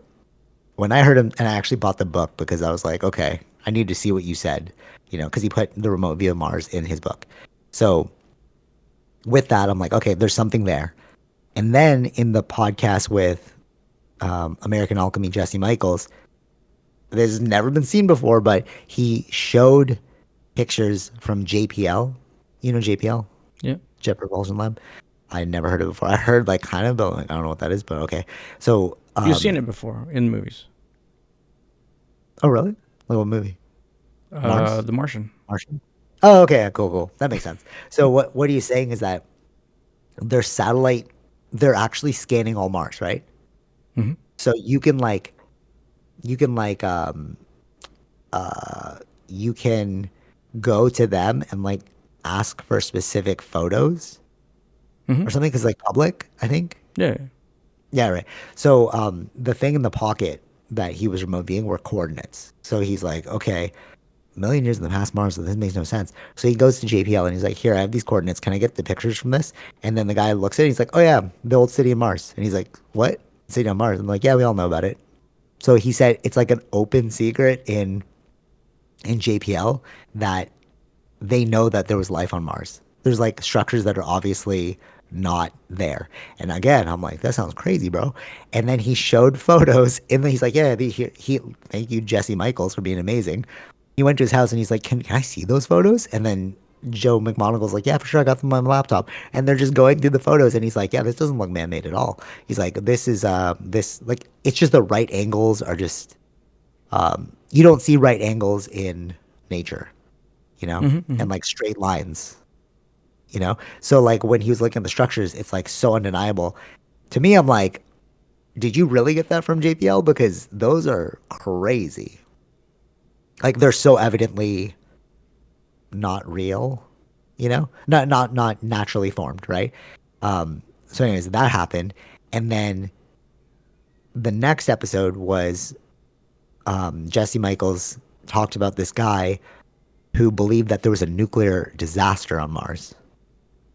when I heard him, and I actually bought the book because I was like, okay, I need to see what you said, because he put the remote view of Mars in his book. So with that, I'm like, okay, there's something there. And then in the podcast with American Alchemy, Jesse Michaels, this has never been seen before, but he showed pictures from JPL. You know JPL? Yeah. Jet Propulsion Lab. I never heard of it before. I heard like kind of, but like, I don't know what that is, but okay. So, You've seen it before in movies. oh really? Like what movie? Mars? The Martian. Martian? Oh, okay, cool, cool. That makes sense. So what are you saying is that their satellite, they're actually scanning all Mars, right? Mm-hmm. So you can you can go to them and like ask for specific photos Mm-hmm. or something because like public, I think. Yeah. Yeah, right. So the thing in the pocket that he was remote viewing were coordinates. So he's like, okay, a million years in the past Mars, so this makes no sense. So he goes to JPL and he's like, here, I have these coordinates. Can I get the pictures from this? And then the guy looks at it. He's like, oh yeah, the old city of Mars. And he's like, what? City on Mars? I'm like, yeah, we all know about it. So he said it's like an open secret in JPL that they know that there was life on Mars. There's like structures that are obviously not there. And again, I'm like, that sounds crazy, bro. And then he showed photos, and then he's like, yeah, thank you, Jesse Michaels, for being amazing. He went to his house and he's like, can I see those photos? And then Joe McMonagle's like, yeah, for sure, I got them on my laptop. And they're just going through the photos, and he's like, yeah, this doesn't look man-made at all. He's like, this like it's just the right angles are just you don't see right angles in nature, Mm-hmm. Mm-hmm. and like straight lines. So like when he was looking at the structures, it's like so undeniable. To me, I'm like, did you really get that from JPL? Because those are crazy. Like they're so evidently not real, not naturally formed, right? So anyways, that happened. And then the next episode was Jesse Michaels talked about this guy who believed that there was a nuclear disaster on Mars.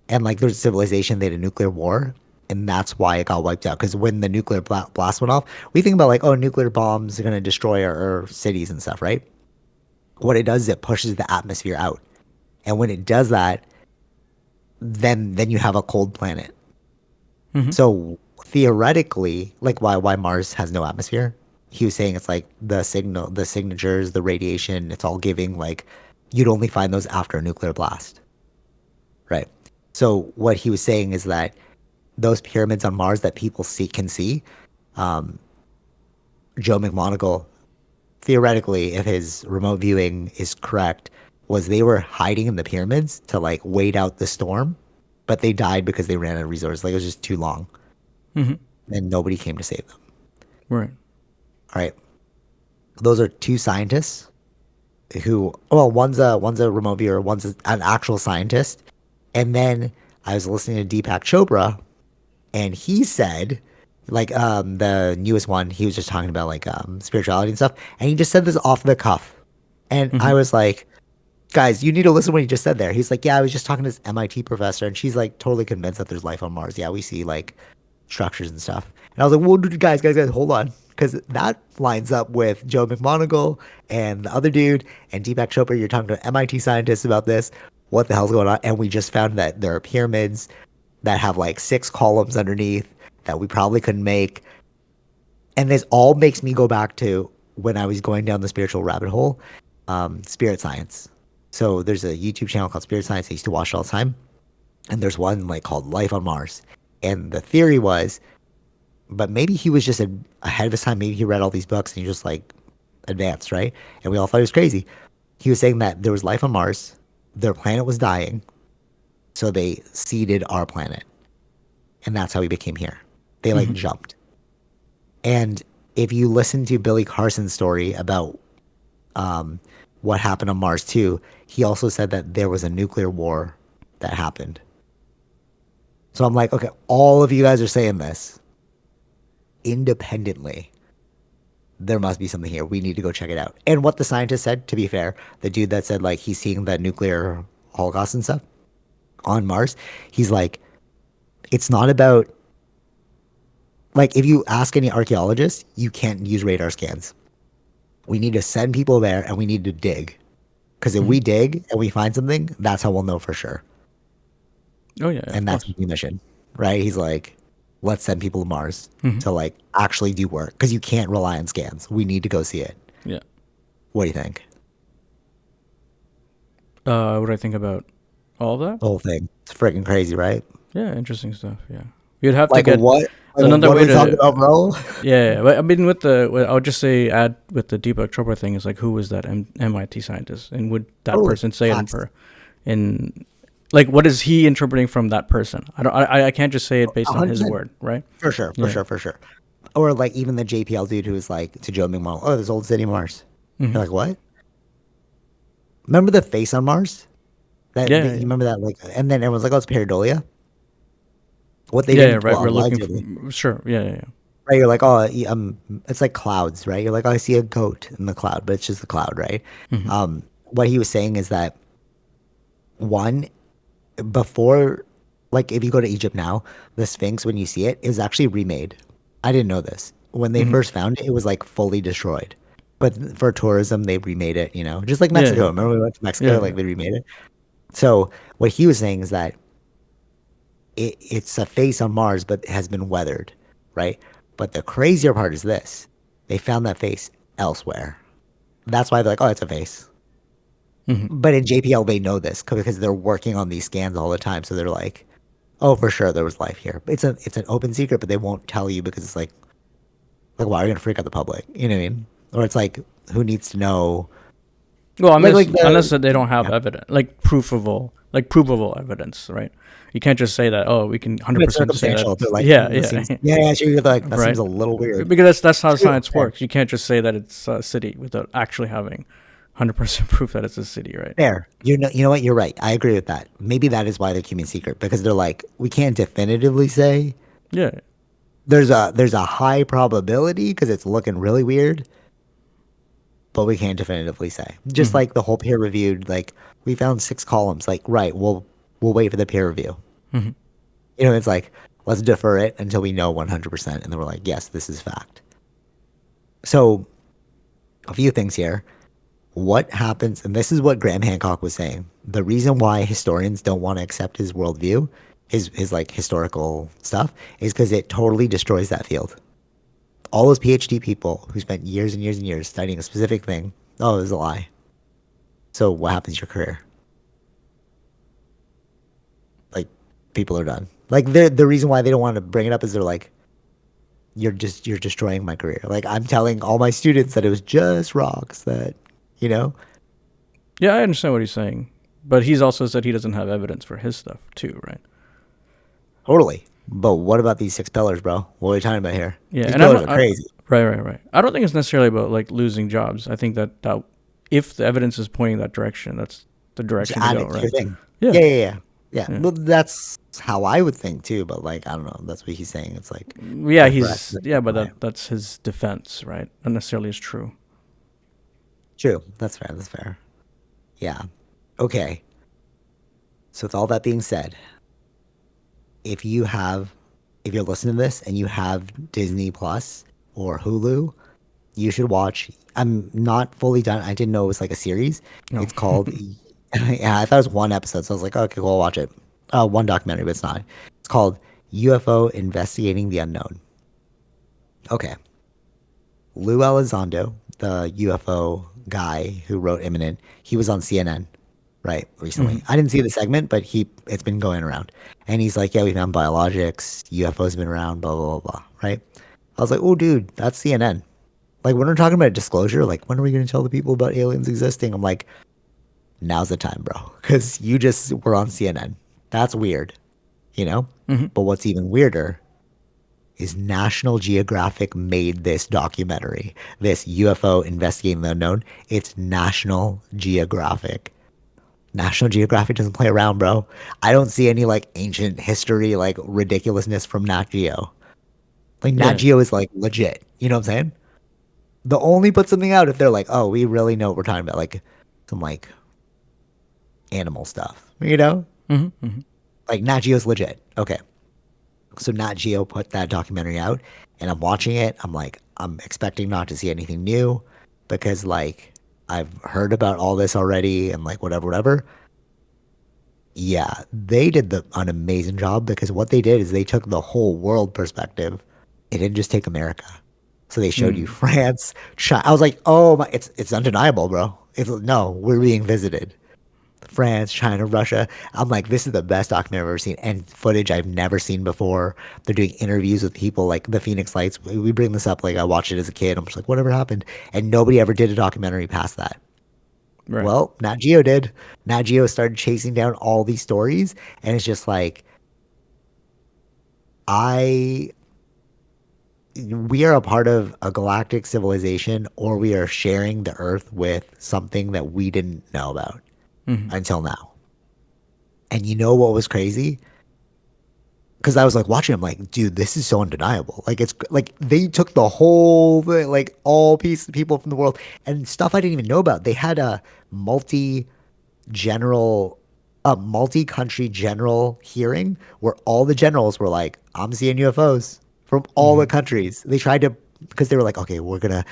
And like there's a civilization, they had a nuclear war, and that's why it got wiped out. Because when the nuclear blast went off, we think about like, oh, nuclear bombs are going to destroy our cities and stuff, right? What it does is it pushes the atmosphere out. And when it does that, then you have a cold planet. Mm-hmm. So theoretically, like why Mars has no atmosphere, he was saying it's like the signatures, the radiation, it's all giving like you'd only find those after a nuclear blast. Right. So what he was saying is that those pyramids on Mars that people can see, um, Joe McMonagle, theoretically, if his remote viewing is correct, was they were hiding in the pyramids to like wait out the storm, but they died because they ran out of resources. Like it was just too long, Mm-hmm. and nobody came to save them. Right. All right, those are two scientists who, well, one's a remote viewer, one's an actual scientist, and then I was listening to Deepak Chopra, and he said, like, the newest one, he was just talking about like spirituality and stuff, and he just said this off the cuff, and Mm-hmm. I was like, guys, you need to listen to what he just said there. He's like, yeah, I was just talking to this MIT professor, and she's like totally convinced that there's life on Mars. Yeah, we see like structures and stuff. And I was like, well, guys, hold on. Because that lines up with Joe McMonagle and the other dude and Deepak Chopra. You're talking to MIT scientists about this. What the hell's going on? And we just found that there are pyramids that have like 6 columns underneath that we probably couldn't make. And this all makes me go back to when I was going down the spiritual rabbit hole, spirit science. So there's a YouTube channel called Spirit Science. I used to watch it all the time. And there's one like called Life on Mars. And the theory was, but maybe he was just ahead of his time. Maybe he read all these books and he just like advanced, right? And we all thought he was crazy. He was saying that there was life on Mars. Their planet was dying. So they seeded our planet. And that's how we became here. They like Mm-hmm. jumped. And if you listen to Billy Carson's story about what happened on Mars too, he also said that there was a nuclear war that happened. So I'm like, okay, all of you guys are saying this independently. There must be something here. We need to go check it out. And what the scientist said, to be fair, the dude that said like he's seeing that nuclear holocaust and stuff on Mars, he's like, it's not about like if you ask any archaeologist, you can't use radar scans. We need to send people there and we need to dig. Because if Hmm. we dig and we find something, that's how we'll know for sure. Oh yeah, yeah, of And that's course. the mission, right? He's like, let's send people to Mars Hmm. to like actually do work because you can't rely on scans. We need to go see it. Yeah. What do you think? What do I think about all of that? The whole thing. It's freaking crazy, right? Yeah, interesting stuff. Yeah, you'd have to Like get what? Like another what are way we talking to. about, bro? Yeah, but I mean, I would just say add with the Deepak Chopra thing is like, who was that MIT scientist, and would that Totally. person say it Facts. in like what is he interpreting from that person? I don't. I can't just say it based on his 100%. word, right? For sure. For Yeah. sure. For sure. Or like even the JPL dude who was like to Joe McMullen, oh, there's old city Mars. Hmm. You're like, what? Remember the face on Mars? Yeah, You yeah, remember that? Like, and then everyone's like, oh, it's pareidolia. What they yeah, yeah. didn't, Right. well, We're looking allegedly, for sure. Yeah, yeah, right? You're like, oh, it's like clouds, right? You're like, oh, I see a goat in the cloud, but it's just a cloud, right? yeah. Hmm. What he was saying is that one, before, like, if you go to Egypt now, the Sphinx, when you see it, is actually remade. I didn't know this. When they Hmm. first found it, it was like fully destroyed. But for tourism, they remade it, just like Yeah, Mexico. yeah, Remember we went to yeah, Mexico, yeah. like they remade it? So what he was saying is that it's a face on Mars, but it has been weathered, right? But the crazier part is this: they found that face elsewhere. That's why they're like, "Oh, it's a face." Hmm. But in JPL, they know this because they're working on these scans all the time. So they're like, "Oh, for sure, there was life here." It's an open secret, but they won't tell you because it's like why are you gonna freak out the public? You know what I mean? Or it's like, who needs to know? Well, Like unless the they don't have yeah, evidence, like provable evidence, right? You can't just say that. Oh, we can hundred but it's percent say that circumstantial. They're it's like, yeah, this seems yeah, yeah, yeah, sure. You're like that seems right. a little weird. Because that's how True, science fair. works. You can't just say that it's a city without actually having 100% proof that it's a city, right? Fair. You know what? You're right. I agree with that. Maybe that is why they're keeping secret because they're like, we can't definitively say Yeah. there's a high probability because it's looking really weird, but we can't definitively say. Just Hmm. like the whole peer reviewed, like we found 6 columns. Like, right, we'll wait for the peer review. Hmm. It's like let's defer it until we know 100%, and then we're like, yes, this is fact. So a few things here. What happens, and this is what Graham Hancock was saying. The reason why historians don't want to accept his worldview, his like historical stuff, is because it totally destroys that field. All those PhD people who spent years and years and years studying a specific thing, oh, it was a lie. So what happens to your career? Like people are done. Like the reason why they don't want to bring it up is they're like, you're destroying my career. Like I'm telling all my students that it was just rocks that, you know, Yeah, I understand what he's saying, but he's also said he doesn't have evidence for his stuff too, right? totally. But what about these 6 pillars, bro? What are we talking about here? Yeah, These and I'm pillars not are crazy. right, right, right. I don't think it's necessarily about like losing jobs. I think that if the evidence is pointing that direction, that's the Just direction to add go, it to your right? thing. Yeah, Yeah, yeah, yeah. Yeah. yeah. Well, that's how I would think too. But like, I don't know. That's what he's saying. It's like Yeah, the threat. he's yeah, but that's his defense, right? Not necessarily is true. True. That's fair. That's fair. Yeah. Okay. So with all that being said, if you have, if you're listening to this and you have Disney Plus or Hulu, you should watch. I'm not fully done. I didn't know it was like a series. No. It's called. Yeah, I thought it was one episode, so I was like, okay, cool, I'll watch it. One documentary, but it's not. It's called UFO Investigating the Unknown. Okay, Lou Elizondo, the UFO guy who wrote Imminent, he was on CNN, right, Hmm. recently. I didn't see the segment, but it's been going around. And he's like, yeah, we found biologics, UFOs have been around, blah, blah, blah, blah, right? I was like, oh, dude, that's CNN. Like, when we're talking about disclosure, like, when are we going to tell the people about aliens existing? I'm like, now's the time, bro, because you just were on CNN. That's weird, you know? Hmm. But what's even weirder is National Geographic made this documentary, this UFO Investigating the Unknown. It's National Geographic. National Geographic doesn't play around, bro. I don't see any like ancient history, like ridiculousness from Nat Geo. Like Nat Yeah, Geo is like legit. You know what I'm saying? They'll only put something out if they're like, oh, we really know what we're talking about, like some like animal stuff. You know? hmm, hmm. Like Nat Geo's legit. Okay. So Nat Geo put that documentary out and I'm watching it. I'm like, I'm expecting not to see anything new. because like I've heard about all this already and like whatever, whatever. Yeah, they did an amazing job because what they did is they took the whole world perspective. It didn't just take America. So they showed you Mm. France, China. I was like, oh my, it's undeniable, bro. No, we're being visited. France, China, Russia. I'm like, this is the best documentary I've ever seen, and footage I've never seen before. They're doing interviews with people like the Phoenix Lights. We bring this up, like I watched it as a kid. I'm just like, whatever happened? And nobody ever did a documentary past that. Right. Well, Nat Geo did. Nat Geo started chasing down all these stories, and it's just like, I, we are a part of a galactic civilization, or we are sharing the Earth with something that we didn't know about Hmm. until now. And you know what was crazy? Because I was like watching, I'm like, dude, this is so undeniable. Like it's like they took the whole thing, like all people from the world and stuff I didn't even know about. They had a multi general, a multi-country general hearing where all the generals were like, I'm seeing UFOs from all the Hmm. countries. They tried to because they were like, okay, we're gonna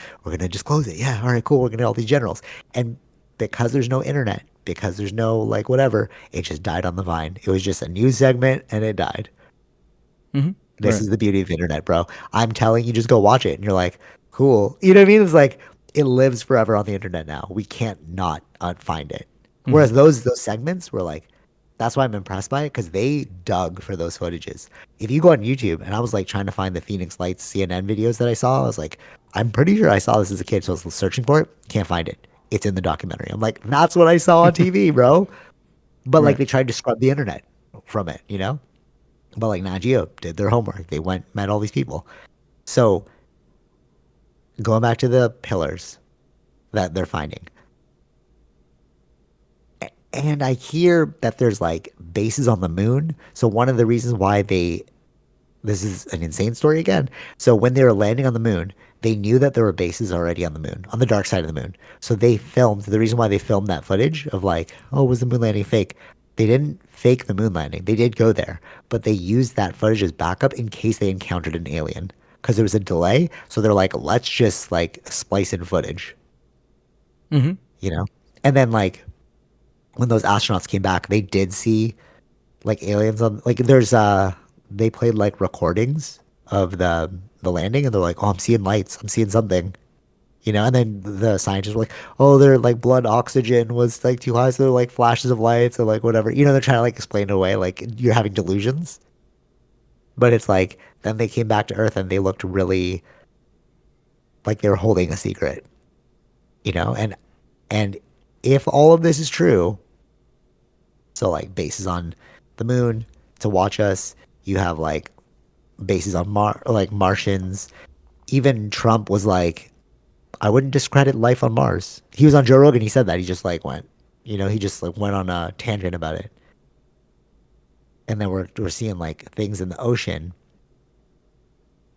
disclose it. Yeah, all right, cool. We're gonna get all these generals. And because there's no internet, because there's no like whatever, it just died on the vine. It was just a news segment and it died. Hmm. This Right. is the beauty of the internet, bro. I'm telling you, just go watch it, and you're like, cool. You know what I mean? It's like it lives forever on the internet now. We can't not find it. Hmm. Whereas those segments were like, that's why I'm impressed by it because they dug for those footages. If you go on YouTube, and I was like trying to find the Phoenix Lights CNN videos that I saw, I was like, I'm pretty sure I saw this as a kid, so I was searching for it, can't find it. It's in the documentary. I'm like, that's what I saw on TV, bro. But like Right. they tried to scrub the internet from it, you know? But like Nat Geo did their homework. They went, met all these people. So going back to the pillars that they're finding, and I hear that there's like bases on the moon. So one of the reasons why this is an insane story again. So when they were landing on the moon, they knew that there were bases already on the moon, on the dark side of the moon. So they filmed, the reason why they filmed that footage of like, oh, was the moon landing fake? They didn't fake the moon landing. They did go there, but they used that footage as backup in case they encountered an alien because there was a delay. So they're like, let's just like splice in footage, Hmm. you know? And then like when those astronauts came back, they did see like aliens on like they played like recordings of the landing and they're like, oh, I'm seeing lights, I'm seeing something, you know. And then the scientists were like, oh, their like blood oxygen was like too high, so they're like flashes of lights or like whatever, you know. They're trying to like explain it away like you're having delusions, but it's like then they came back to Earth and they looked really like they were holding a secret, you know. And if all of this is true, so like bases on the moon to watch us, you have like bases on like Martians. Even Trump was like, I wouldn't discredit life on Mars. He was on Joe Rogan. He said that. He just like went, you know, he just like went on a tangent about it. And then we're seeing like things in the ocean.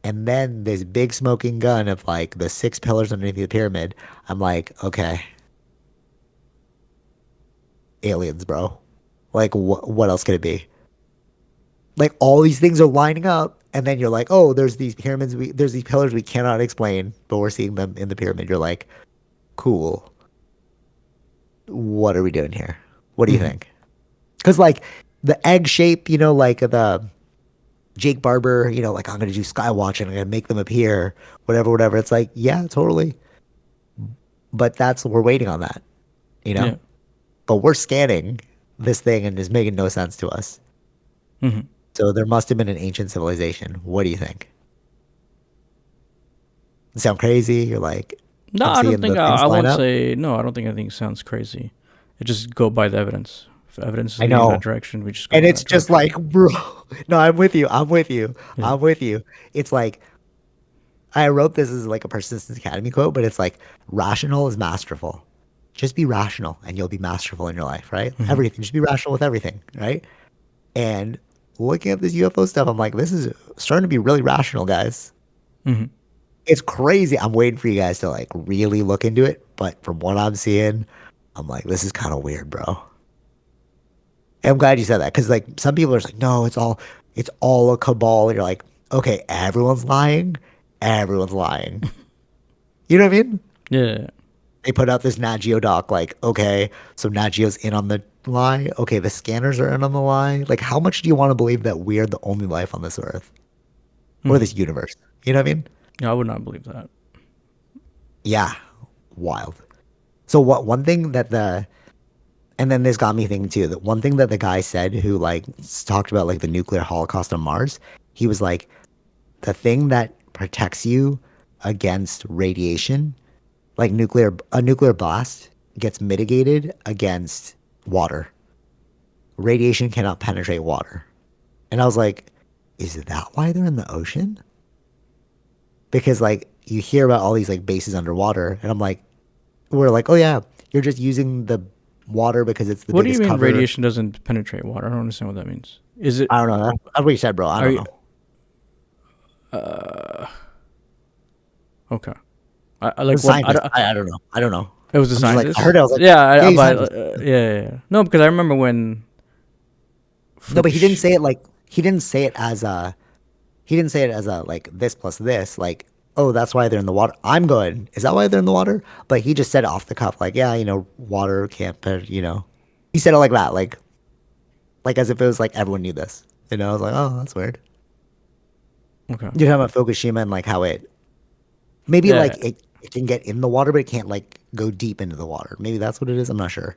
And then this big smoking gun of like the six pillars underneath the pyramid. I'm like, okay, aliens, bro. Like, what else could it be? Like all these things are lining up, and then you're like, oh, there's these pyramids. There's these pillars we cannot explain, but we're seeing them in the pyramid. You're like, cool. What are we doing here? What do you Hmm. think? Because like the egg shape, you know, like the Jake Barber, you know, like I'm gonna do Skywatch and I'm gonna make them appear, whatever, whatever. It's like, yeah, totally. But that's we're waiting on that, you know. Yeah. But we're scanning this thing and it's making no sense to us. Hmm. So there must have been an ancient civilization. What do you think? Sound crazy? You're like, No, I'm I don't seeing think the things I line won't up. say no. I don't think anything sounds crazy. It just go by the evidence. If evidence is I leading that know. direction, we just go And in it's that just direction. like, bro, no, I'm with you. I'm with you. Yeah. I'm with you. It's like, I wrote this as like a Persistence Academy quote, but it's like, rational is masterful. Just be rational and you'll be masterful in your life, right? Hmm. Everything. Just be rational with everything, right? And looking at this UFO stuff, I'm like, this is starting to be really rational, guys. Hmm. It's crazy. I'm waiting for you guys to like really look into it. But from what I'm seeing, I'm like, this is kind of weird, bro. And I'm glad you said that because like some people are just like, no, it's all a cabal. And you're like, okay, everyone's lying. Everyone's lying. You know what I mean? Yeah. They put out this Nat Geo doc, like, okay, so Nat Geo's in on the lie. Okay, the scanners are in on the lie. Like, how much do you want to believe that we're the only life on this earth or Hmm. this universe? You know what I mean? Yeah, I would not believe that. Yeah, wild. So what? One thing that the and then this got me thinking too. That one thing that the guy said who like talked about like the nuclear holocaust on Mars. He was like, the thing that protects you against radiation, like a nuclear blast, gets mitigated against water. Radiation cannot penetrate water. And I was like, is that why they're in the ocean? Because like you hear about all these like bases underwater, and I'm like, we're like, oh yeah, you're just using the water because it's the What do you biggest mean cover. radiation doesn't penetrate water? I don't understand what that means. Is it? I don't know. That's what you said, bro. I Are don't you? know. Uh, okay. I The like what? scientist. I don't know. I don't know. It was a I'm just like, I scientist. heard it. I was like, Yeah, yeah, he's a but scientist. yeah, yeah, yeah. No, because I remember when No, but he didn't Fukush. say it like he didn't say it as a he didn't say it as a like this plus this like oh that's why they're in the water. I'm going. Is that why they're in the water? But he just said it off the cuff like yeah water can't he said it like as if it was like everyone knew this. I was like oh that's weird. Okay. You're talking about Fukushima and like how it maybe Yeah. like it can get in the water but it can't like go deep into the water. Maybe that's what it is. I'm not sure.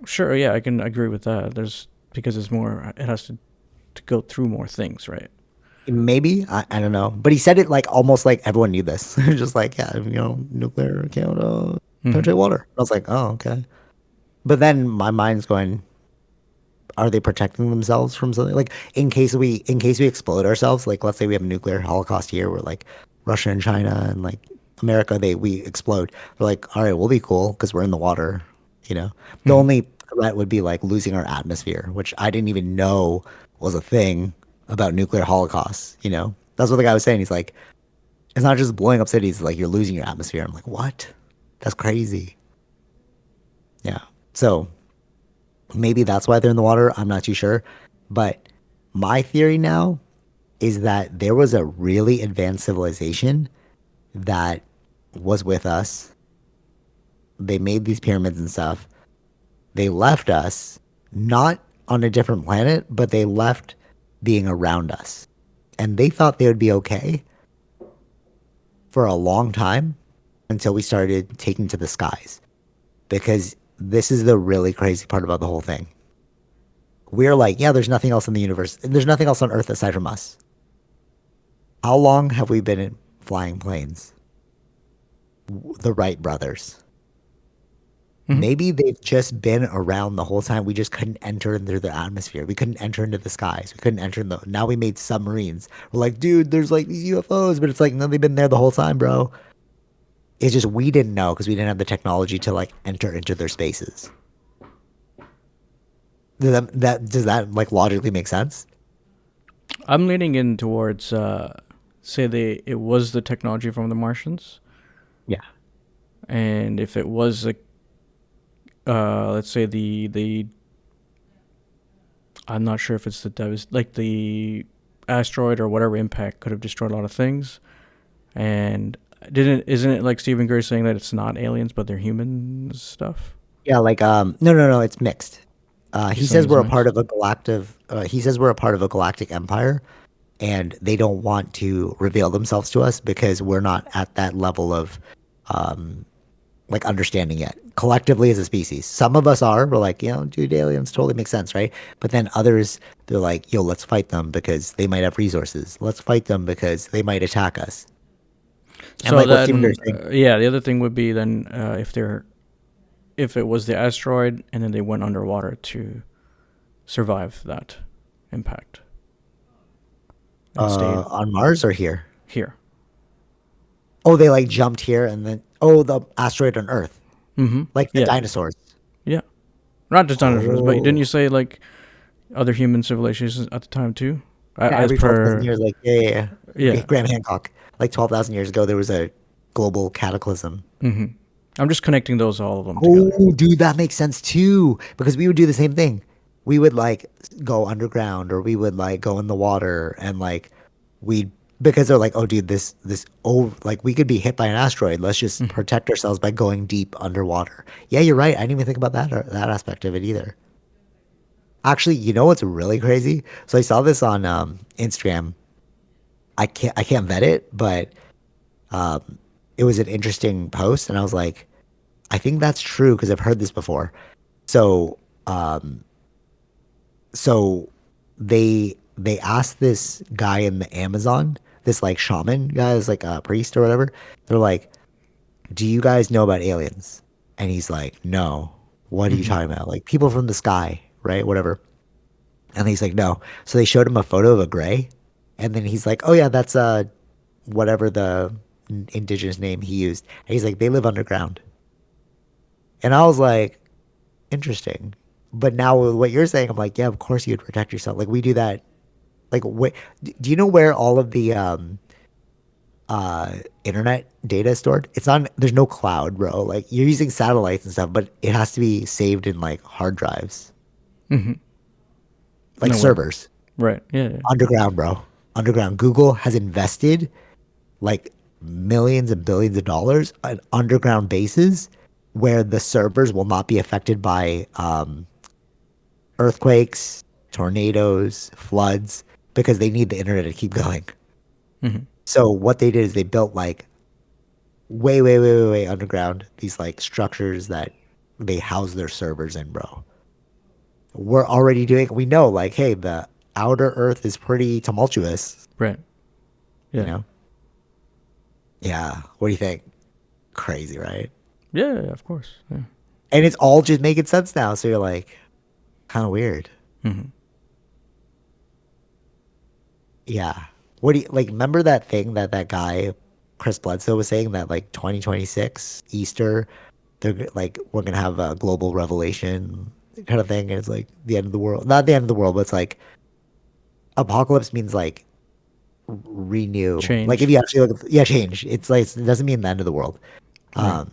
Sure. Yeah, I can agree with that. There's because it's more. It has to go through more things, right? Maybe I don't know, but he said it like almost like everyone knew this. Just like yeah, nuclear can't Hmm. penetrate water. I was like, oh okay. But then my mind's going, are they protecting themselves from something? Like in case we explode ourselves, like let's say we have a nuclear holocaust here, where like Russia and China and like America, we explode. We're like, all right, we'll be cool because we're in the water. The Hmm. only threat would be like losing our atmosphere, which I didn't even know was a thing about nuclear holocausts. That's what the guy was saying. He's like, it's not just blowing up cities, like you're losing your atmosphere. I'm like, what? That's crazy. Yeah. So maybe that's why they're in the water. I'm not too sure. But my theory now is that there was a really advanced civilization that was with us. They made these pyramids and stuff. They left us not on a different planet, but they left being around us. And they thought they would be okay for a long time until we started taking to the skies. Because this is the really crazy part about the whole thing. We're like, yeah, there's nothing else in the universe. There's nothing else on Earth aside from us. How long have we been in flying planes? The Wright brothers. Hmm. Maybe they've just been around the whole time. We just couldn't enter into the atmosphere. We couldn't enter into the skies. We couldn't enter in the. Now we made submarines. We're like, dude, there's like these UFOs, but it's like, no, they've been there the whole time, bro. It's just we didn't know because we didn't have the technology to like enter into their spaces. Does that like logically make sense? I'm leaning in towards say they it was the technology from the Martians, Yeah. and if it was a let's say the I'm not sure if it's like the asteroid or whatever impact could have destroyed a lot of things. And didn't isn't it like Stephen Curry saying that it's not aliens but they're human stuff? Yeah, like no, it's mixed. He He's saying says it's we're a part mixed. of a galactic. He says we're a part of a galactic empire, and they don't want to reveal themselves to us because we're not at that level of um like understanding yet. Collectively as a species, some of us are. We're like, dude, aliens totally makes sense, right? But then others, they're like, yo, let's fight them because they might have resources. Let's fight them because they might attack us. And So like what Stephen then, Curry's saying, yeah, the other thing would be then if it was the asteroid and then they went underwater to survive that impact and stayed on Mars or here. here. Oh, they like jumped here and then the asteroid on Earth, Mm-hmm. like the Yeah, dinosaurs. yeah. Not just dinosaurs, but didn't Oh, you say like other human civilizations at the time too? yeah, As every 12,000 per years, like yeah. yeah. Graham Hancock, like 12,000 years ago, there was a global cataclysm. Mm-hmm. I'm just connecting those all of them together. Oh, dude, that makes sense too. Because we would do the same thing. We would like go underground or we would like go in the water and like we'd because they're like, oh, dude, like we could be hit by an asteroid. Let's just Mhm. protect ourselves by going deep underwater. Yeah, you're right. I didn't even think about that aspect of it either. Actually, you know what's really crazy? So I saw this on Instagram. I can't vet it, but it was an interesting post, and I was like, I think that's true because I've heard this before. So um, so they asked this guy in the Amazon, this like shaman guy, is like a priest or whatever. They're like, "Do you guys know about aliens?" And he's like, "No. What are you Mhm. talking about? Like people from the sky, right? Whatever." And he's like, "No." So they showed him a photo of a gray, and then he's like, "Oh yeah, that's whatever the indigenous name he used." And he's like, "They live underground." And I was like, "Interesting." But now with what you're saying, I'm like, "Yeah, of course you'd protect yourself. Like we do that. Like, do you know where all of the internet data is stored? It's on. There's no cloud, bro. Like you're using satellites and stuff, but it has to be saved in like hard drives, Mhm. like No way. servers, Right. Yeah. Yeah. underground, bro. Underground. Google has invested like millions and billions of dollars on underground bases where the servers will not be affected by earthquakes, tornadoes, floods, because they need the internet to keep going. Mhm. So what they did is they built like way, way, way, way, way underground these like structures that they house their servers in, bro. We're already doing. We know, like, hey, the outer Earth is pretty tumultuous. Right. You Yeah. know? Yeah. What do you think? Crazy, right? Yeah. Yeah, of course. Yeah. And it's all just making sense now. So you're like, kind of weird. Mhm. Yeah. What do you like? Remember that thing that that guy Chris Bledsoe was saying that like 2026 Easter, like we're gonna have a global revelation kind of thing, and it's like the end of the world. Not the end of the world, but it's like apocalypse means like renew. Like if Change. you actually look, yeah, change. It's like it doesn't mean the end of the world. Right.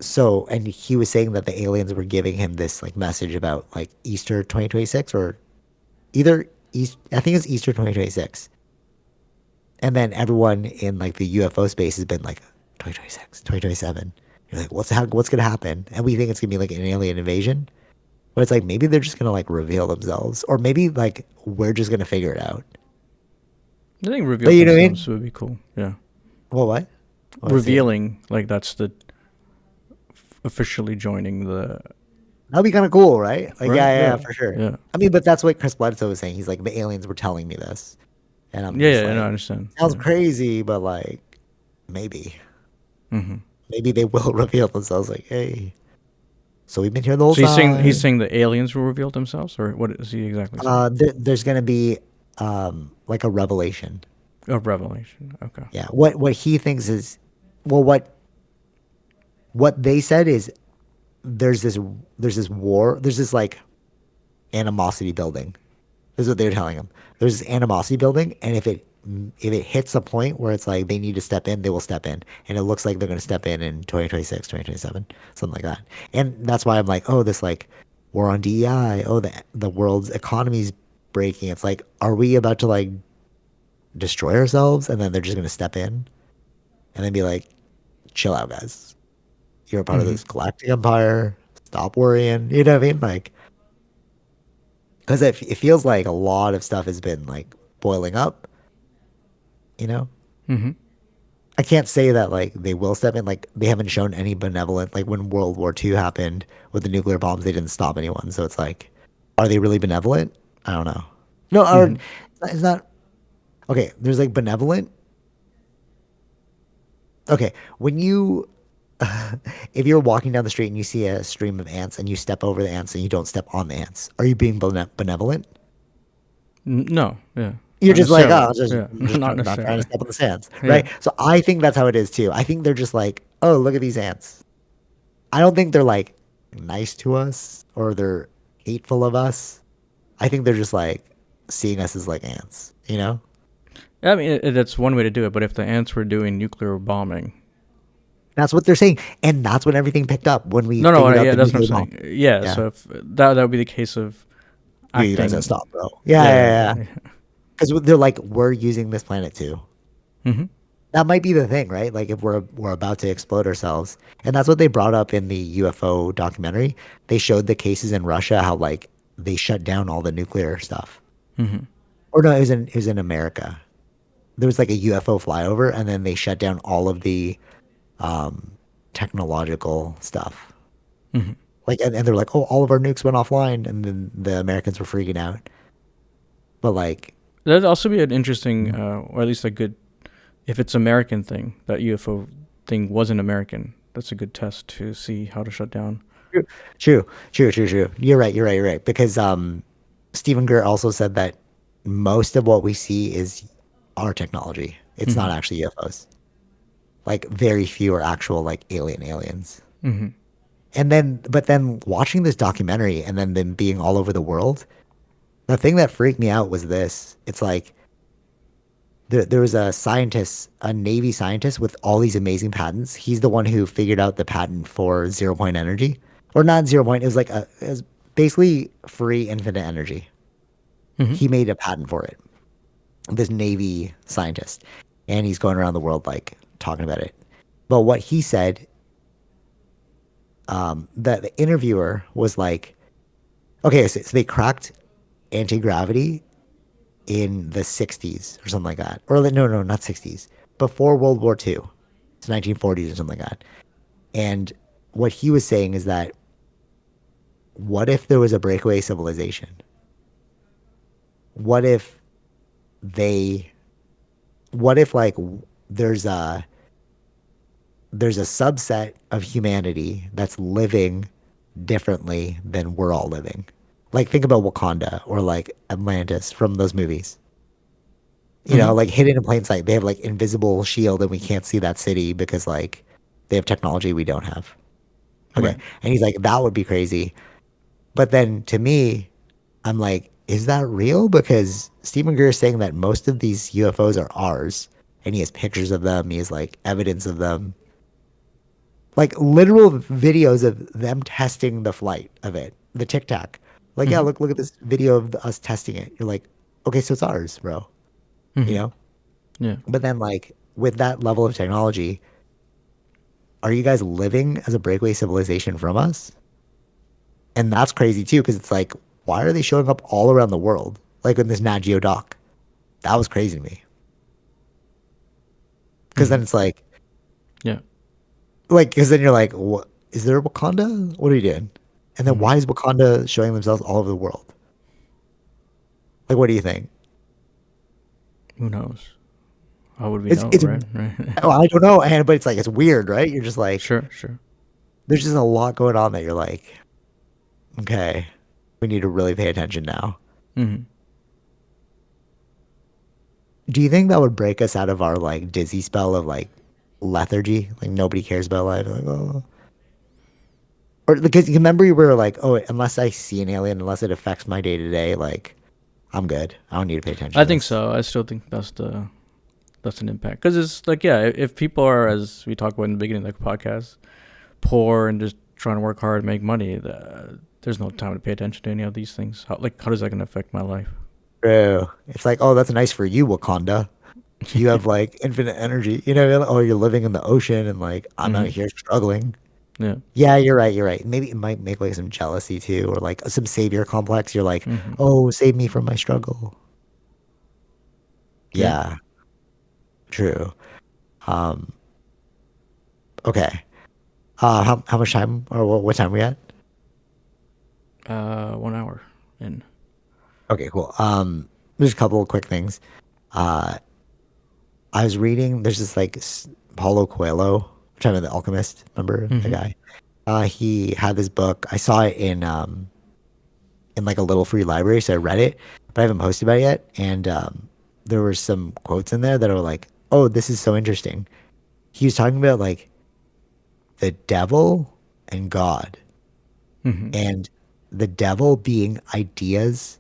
So, and he was saying that the aliens were giving him this like message about like Easter 2026 or either East. I think it's Easter 2026. And then everyone in like the UFO space has been like 2026, 2027. You're like, what's gonna happen? And we think it's gonna be like an alien invasion. But it's like maybe they're just gonna like reveal themselves, or maybe like we're just gonna figure it out. I think reveal But you know what I mean? themselves would be cool. Yeah. Well, what? What was it? Revealing like that's the officially joining the That'd be kind of cool, right? Like, right. yeah, Yeah. for sure. Yeah. I mean, but that's what Chris Bledsoe was saying. He's like, the aliens were telling me this, and I'm Yeah. just Yeah. No, I like, understand. sounds Yeah. crazy, but like, maybe, Mhm. maybe they will reveal themselves. Like, hey, so we've been here the whole So he's time. saying the aliens will reveal themselves, or what is he exactly saying? There's gonna be like a revelation. A revelation. Okay. Yeah. What he thinks is, well, what they said is there's this there's this war there's this like animosity building. This is what they're telling him. There's this animosity building, and if it hits a point where it's like they need to step in, they will step in, and it looks like they're going to step in 2026, 2027, something like that. And that's why I'm like, oh, this like war on DEI. Oh, the world's economy's breaking. It's like, are we about to like destroy ourselves? And then they're just going to step in and then be like, chill out, guys. You're a part of Mhm. this galactic empire. Stop worrying. You know what I mean? Like, because it feels like a lot of stuff has been like boiling up, you know? Mhm. I can't say that like they will step in. Like they haven't shown any benevolent. Like when World War II happened with the nuclear bombs, they didn't stop anyone. So it's like, are they really benevolent? I don't know. No, or Mhm. it's not. Okay, there's like benevolent. Okay, when you, if you're walking down the street and you see a stream of ants and you step over the ants and you don't step on the ants, are you being benevolent? No. Yeah. You're Not just like, necessarily. oh, Yeah. I'm just Not not trying to necessarily. step on the sands, Yeah. right? So I think that's how it is too. I think they're just like, oh, look at these ants. I don't think they're like nice to us or they're hateful of us. I think they're just like seeing us as like ants, you know? I mean, that's one way to do it. But if the ants were doing nuclear bombing, That's what they're saying, and that's when everything picked up when we no, no, figured out yeah, the that's what I'm nuclear bomb. saying. Yeah. Yeah, So if that would be the case of you guys gotta acting. stop, bro. Yeah, Yeah. yeah, Yeah. yeah. Yeah. Because they're like, we're using this planet too. Mm-hmm. That might be the thing, right? Like if we're about to explode ourselves, and that's what they brought up in the UFO documentary. They showed the cases in Russia how like they shut down all the nuclear stuff. Mm-hmm. Or no, it was in America. There was like a UFO flyover, and then they shut down all of the um, technological stuff. Mm-hmm. Like, and they're like, oh, all of our nukes went offline, and then the Americans were freaking out. But like, That'd also be an interesting, Mhm. or at least a good, if it's American thing, that UFO thing wasn't American. That's a good test to see how to shut down. True, true. You're right. You're right. You're right. Because Stephen Greer also said that most of what we see is our technology. It's Mm-hmm. not actually UFOs. Like very few are actual like aliens. Mm-hmm. And then, but then watching this documentary and then them being all over the world, the thing that freaked me out was this. It's like there was a scientist, a Navy scientist with all these amazing patents. He's the one who figured out the patent for zero point energy, or not zero point. It was basically free infinite energy. Mm-hmm. He made a patent for it. This Navy scientist, and he's going around the world like talking about it. But what he said, that the interviewer was like, okay, so they cracked anti gravity in the 60s or something like that. Or no, not 60s. Before World War II. It's 1940s or something like that. And what he was saying is that what if there was a breakaway civilization? What if they what if like there's a there's a subset of humanity that's living differently than we're all living? Like think about Wakanda or like Atlantis from those movies. Mm-hmm. Like hidden in plain sight. They have like invisible shield and we can't see that city because like they have technology we don't have. Okay. Right. And he's like, that would be crazy. But then to me, I'm like, is that real? Because Stephen Greer is saying that most of these UFOs are ours and he has pictures of them. He has like evidence of them, like literal videos of them testing the flight of it, the Tic Tac. Like, yeah, Mm-hmm. look at this video of us testing it. You're like, okay, so it's ours, bro. You Mm-hmm. know? Yeah. But then, like, with that level of technology, are you guys living as a breakaway civilization from us? And that's crazy too, because it's like, why are they showing up all around the world? Like in this Nat Geo doc. That was crazy to me. Because Mm-hmm. then it's Yeah. because then you're like, what is there a Wakanda? What are you doing? And then Mm-hmm. why is Wakanda showing themselves all over the world? Like, what do you think? Who knows? How would we It's know, it's right? Right. oh, I don't know, and but it's like it's weird, right? You're just like, Sure. Sure. there's just a lot going on that you're like, okay, we need to really pay attention now. Mm-hmm. Do you think that would break us out of our like dizzy spell of like lethargy? Like nobody cares about life. Like, oh. Or because you remember you were like, oh, unless I see an alien, unless it affects my day to day, like I'm good. I don't need to pay attention I to think this. so. I still think that's an impact because it's like yeah, if people are as we talked about in the beginning of the podcast, poor and just trying to work hard and make money, there's no time to pay attention to any of these things. How is that going to affect my life? True. It's like, oh, that's nice for you, Wakanda. You have like infinite energy. Oh, you're living in the ocean and like I'm out Mm-hmm. here struggling. Yeah. Yeah, you're right. You're right. Maybe it might make like some jealousy too, or like some savior complex. You're like, Mm-hmm. oh, save me from my struggle. Yeah. Yeah, true. Um, okay. How much time or what time are we at? 1 hour in. Okay, cool. There's a couple of quick things. Uh, I was reading. There's this like Paulo Coelho, which I'm the Alchemist. Remember the Mm-hmm. guy? He had this book. I saw it in like a little free library, so I read it, but I haven't posted about it yet. And there were some quotes in there that are like, "Oh, this is so interesting." He was talking about like the devil and God, Mm-hmm. and the devil being ideas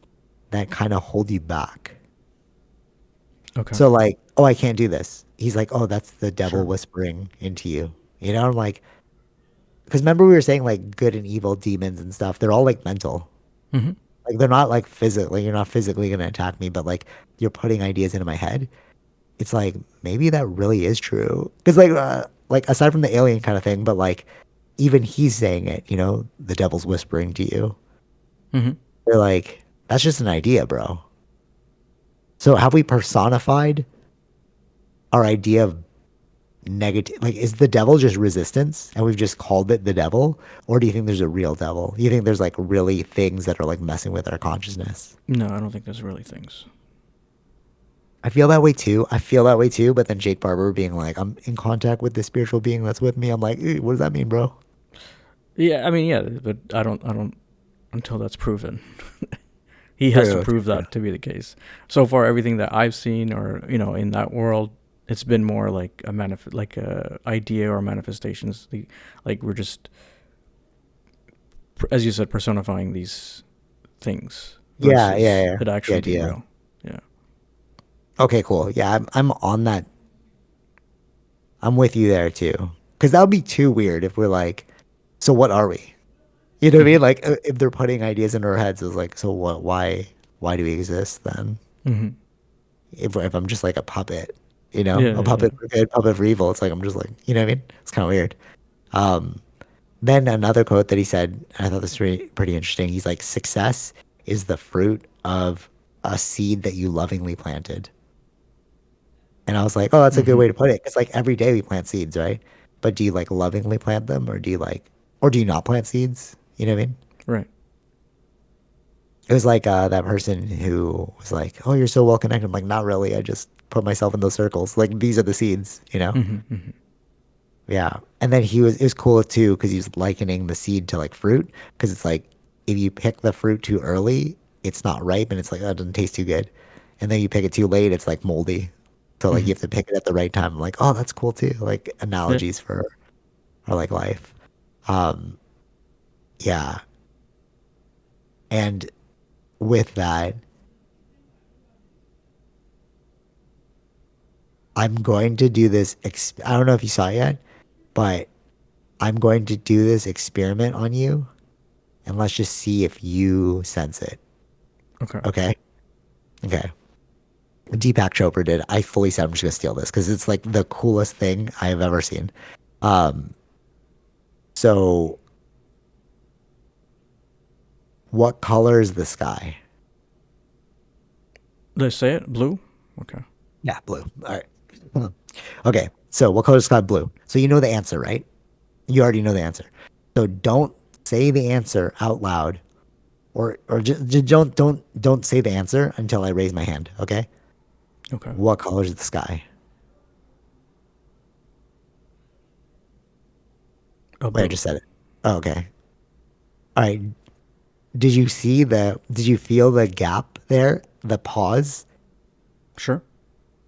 that kind of hold you back. Okay. So like, oh, I can't do this. He's like, oh, that's the devil Sure. whispering into you. I'm like, because remember we were saying like good and evil demons and stuff. They're all like mental. Mm-hmm. Like they're not like physically. You're not physically gonna attack me, but like you're putting ideas into my head. it's like maybe that really is true. Because like aside from the alien kind of thing, but like even he's saying it, the devil's whispering to you. Mm-hmm. They're like, that's just an idea, bro. So have we personified our idea of negative? Like, is the devil just resistance and we've just called it the devil? Or do you think there's a real devil? Do you think there's like really things that are like messing with our consciousness? No, I don't think there's really things. I feel that way too. I feel that way too. But then Jake Barber being like, I'm in contact with the spiritual being that's with me. I'm like, what does that mean, bro? Yeah, I mean, yeah, but I don't until that's proven. He has to True. prove True. that to be the case. So far, everything that I've seen, or in that world, it's been more like like a idea or manifestations. Like we're just, as you said, personifying these things Yeah, versus yeah, yeah. it The actually being idea. real. Yeah. Okay, cool. Yeah, I'm on that. I'm with you there too. Because that would be too weird if we're like, so what are we? You know what I Mm-hmm. mean? Like if they're putting ideas in our heads, it's like, so what? Why do we exist then? Mm-hmm. If I'm just like a puppet, Yeah, a yeah, yeah. puppet for good, puppet for evil. It's like I'm just like, you know what I mean? It's kind of weird. Um, then another quote that he said, and I thought this was pretty interesting. He's like, success is the fruit of a seed that you lovingly planted. And I was like, oh, that's a good Mm-hmm. way to put it. It's like every day we plant seeds, right? But do you like lovingly plant them, or do you not plant seeds? You know what I mean? Right. It was like that person who was like, oh, you're so well connected. I'm like, not really. I just put myself in those circles. Like these are the seeds. Mm-hmm. Mm-hmm. Yeah. And then it was cool too because he was likening the seed to like fruit because it's like if you pick the fruit too early, it's not ripe and it's like, oh, it doesn't taste too good. And then you pick it too late, it's like moldy. So like you Mm-hmm. have to pick it at the right time. I'm like, oh, that's cool too. Like Yeah. analogies for like life. Um, yeah. And with that, I'm going to do this. I don't know if you saw it yet, but I'm going to do this experiment on you and let's just see if you sense it. Okay. Okay. Okay. Deepak Chopra did. I fully said I'm just gonna steal this because it's like the coolest thing I have ever seen. Um, so what color is the sky? Did I say it? Blue. Okay. Yeah, blue. All right. Hmm. Okay. So what color is the sky? Blue. So you know the answer, right? You already know the answer. So don't say the answer out loud, or just don't say the answer until I raise my hand. Okay. Okay. What color is the sky? Oh, Wait, I blue. just said it. Oh, okay. All right. Did you feel the gap there? The pause? Sure.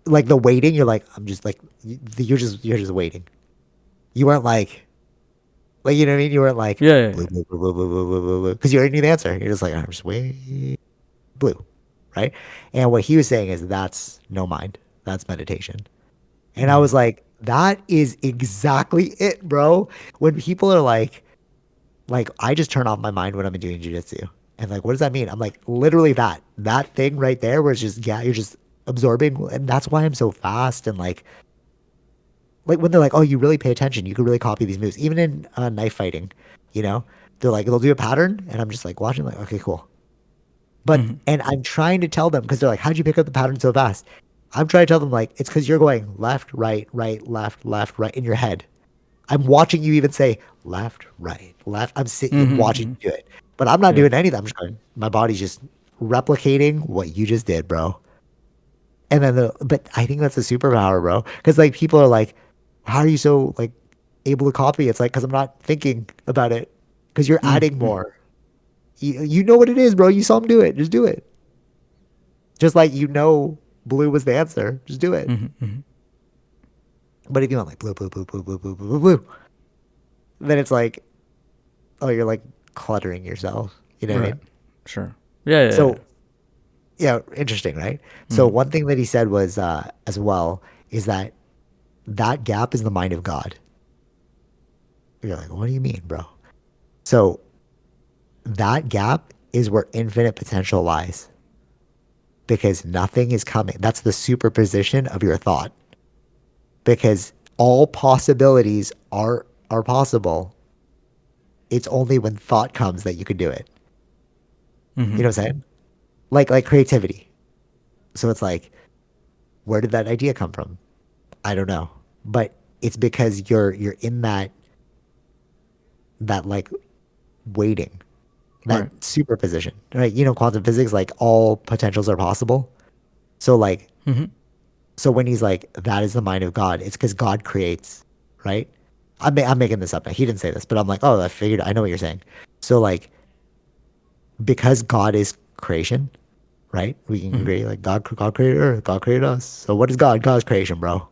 Like the waiting, you're like, I'm just like you're just waiting. You weren't like you know what I mean? You weren't like Yeah, yeah, blue, yeah. blue, blue, blue, blue, blue, blue, blue, blue. Because you already knew the answer. You're just like, I'm just waiting blue. Right? And what he was saying is that's no mind. That's meditation. And I Mm-hmm. was like, that is exactly it, bro. When people are like I just turn off my mind when I'm doing jujitsu. And like, what does that mean? I'm like, literally that thing right there where it's just yeah, you're just absorbing, and that's why I'm so fast. And like when they're like, oh, you really pay attention, you could really copy these moves, even in knife fighting. You know, they're like they'll do a pattern, and I'm just like watching, like, okay, cool. But Mm-hmm. and I'm trying to tell them because they're like, how'd you pick up the pattern so fast? I'm trying to tell them like it's because you're going left, right, right, left, left, right in your head. I'm watching you even say left, right, left. I'm Mm-hmm. watching Mm-hmm. you do it, but I'm not Yeah. doing anything. I'm just going. My body's just replicating what you just did, bro. And then but I think that's a superpower, bro. Because like people are like, how are you so like able to copy? It's like because I'm not thinking about it. Because you're adding Mm-hmm. more. You know what it is, bro. You saw him do it. Just do it. Just like blue was the answer. Just do it. Mm-hmm. Mm-hmm. But if you want like blue, blue, blue, blue, blue, blue, blue, blue, blue, then it's like, oh, you're like cluttering yourself. You know what I Right. mean? Sure. Yeah, yeah, yeah. So yeah, interesting, right? So Mm-hmm. one thing that he said was as well is that gap is the mind of God. You're like, what do you mean, bro? So that gap is where infinite potential lies. because nothing is coming. That's the superposition of your thought. Because all possibilities are possible. It's only when thought comes that you can do it. Mm-hmm. You know what I'm saying? Like creativity. So it's like, where did that idea come from? I don't know. But it's because you're in that like waiting, that Right. superposition. Right? You know, quantum physics, like all potentials are possible. So like Mm-hmm. so when he's like, that is the mind of God, it's because God creates, right? I'm making this up now. He didn't say this, but I'm like, oh, I figured, I know what you're saying. So like, because God is creation, right? We can Mm-hmm. agree, like God created Earth, God created us. So what is God? God's creation, bro.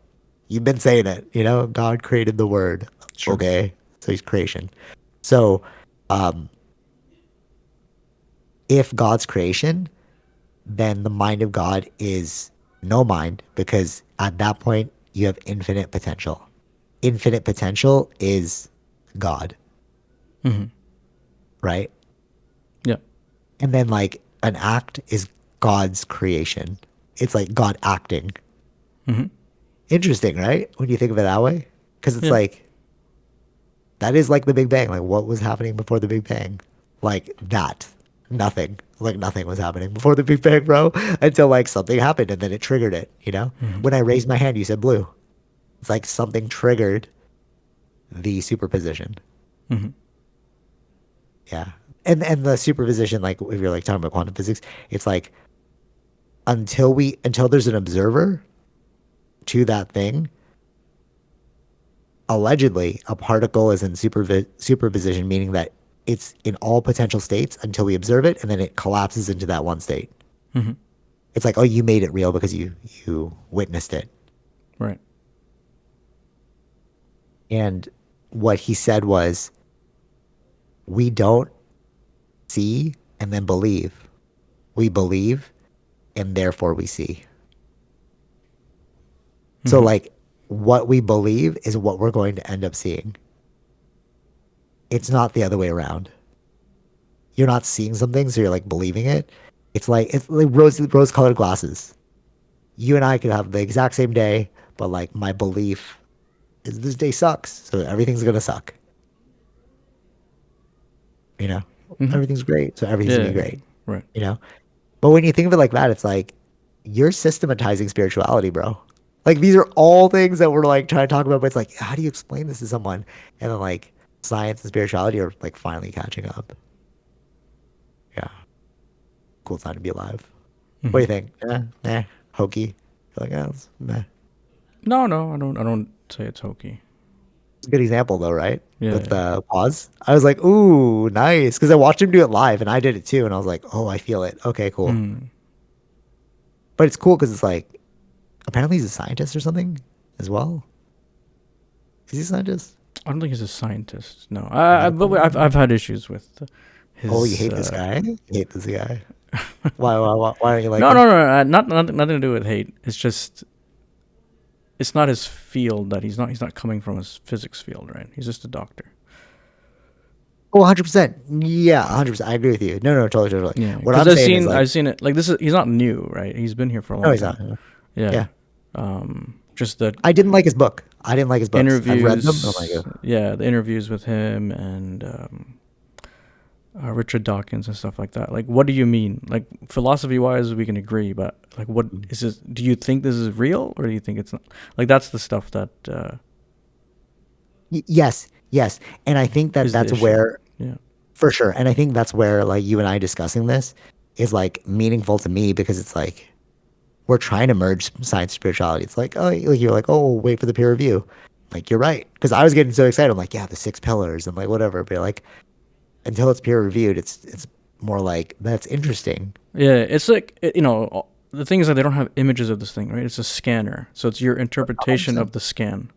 You've been saying it, you know. God created the Word. Sure. Okay, so He's creation. So, um, if God's creation, then the mind of God is no mind because at that point you have infinite potential. Infinite potential is God, Mm-hmm. right? Yeah. And then like an act is God's creation. It's like God acting. Mm-hmm. Interesting, right? When you think of it that way, because it's Yeah. like that is like the Big Bang. Like what was happening before the Big Bang? Like that. Nothing. Like nothing was happening before the Big Bang, bro. Until like something happened and then it triggered it, you know? Mm-hmm. When I raised my hand, you said blue. It's like something triggered the superposition. Mm-hmm. Yeah. And the superposition, like if you're like talking about quantum physics, it's like until there's an observer to that thing, allegedly a particle is in superposition, meaning that it's in all potential states until we observe it, and then it collapses into that one state. Mm-hmm. It's like, oh, you made it real because you witnessed it. Right. And what he said was, we don't see and then believe. We believe and therefore we see. So Mm-hmm. like what we believe is what we're going to end up seeing. It's not the other way around. You're not seeing something, so you're like believing it. It's like rose colored glasses. You and I could have the exact same day, but like my belief is this day sucks, so everything's gonna suck. You know, Mm-hmm. everything's great, so everything's gonna be Yeah. great. Right. You know, but when you think of it like that, it's like you're systematizing spirituality, bro. Like these are all things that we're like trying to talk about, but it's like, how do you explain this to someone? And then like science and spirituality are like finally catching up. Yeah, cool time to be alive. What do Mm-hmm. you think? Nah, hokey. Feel like, it's meh. No, no, I don't. I don't say it's hokey. It's a good example though, right? Yeah. With Yeah. the pause. I was like, ooh, nice. Because I watched him do it live and I did it too. And I was like, oh, I feel it. Okay, cool. Mm. But it's cool because it's like, apparently he's a scientist or something as well. Is he a scientist? I don't think he's a scientist. No. A But medical? I've had issues with Oh, you his. hate this guy? You hate this guy. Why don't you like No, him? no, no. Nothing to do with hate. It's just it's not his field that he's not coming from his physics field, right? He's just a doctor. Oh, 100%. Yeah, 100%. I agree with you. No, totally. Yeah, What because I'm saying is like, I've seen it. Like this is he's not new, right? He's been here for a no, long he's not. time. Yeah. Yeah. Just the I didn't like his book. I didn't like his books. I've read them. Oh my interviews. God. Yeah, the interviews with him and Richard Dawkins and stuff like that. Like, what do you mean? Like, philosophy wise, we can agree, but like, what is this? Do you think this is real, or do you think it's not? Like, that's the stuff that Yes. And I think that is the that's issue. where, Yeah. for sure. And I think that's where like you and I discussing this is like meaningful to me because it's like we're trying to merge science and spirituality. It's like, oh, like you're like, oh, wait for the peer review. Like you're right. Because I was getting so excited. I'm like, yeah, the six pillars and like whatever. But like until it's peer reviewed, it's more like that's interesting. Yeah, it's like the thing is that they don't have images of this thing, right? It's a scanner, so it's your interpretation 100%. of the scan.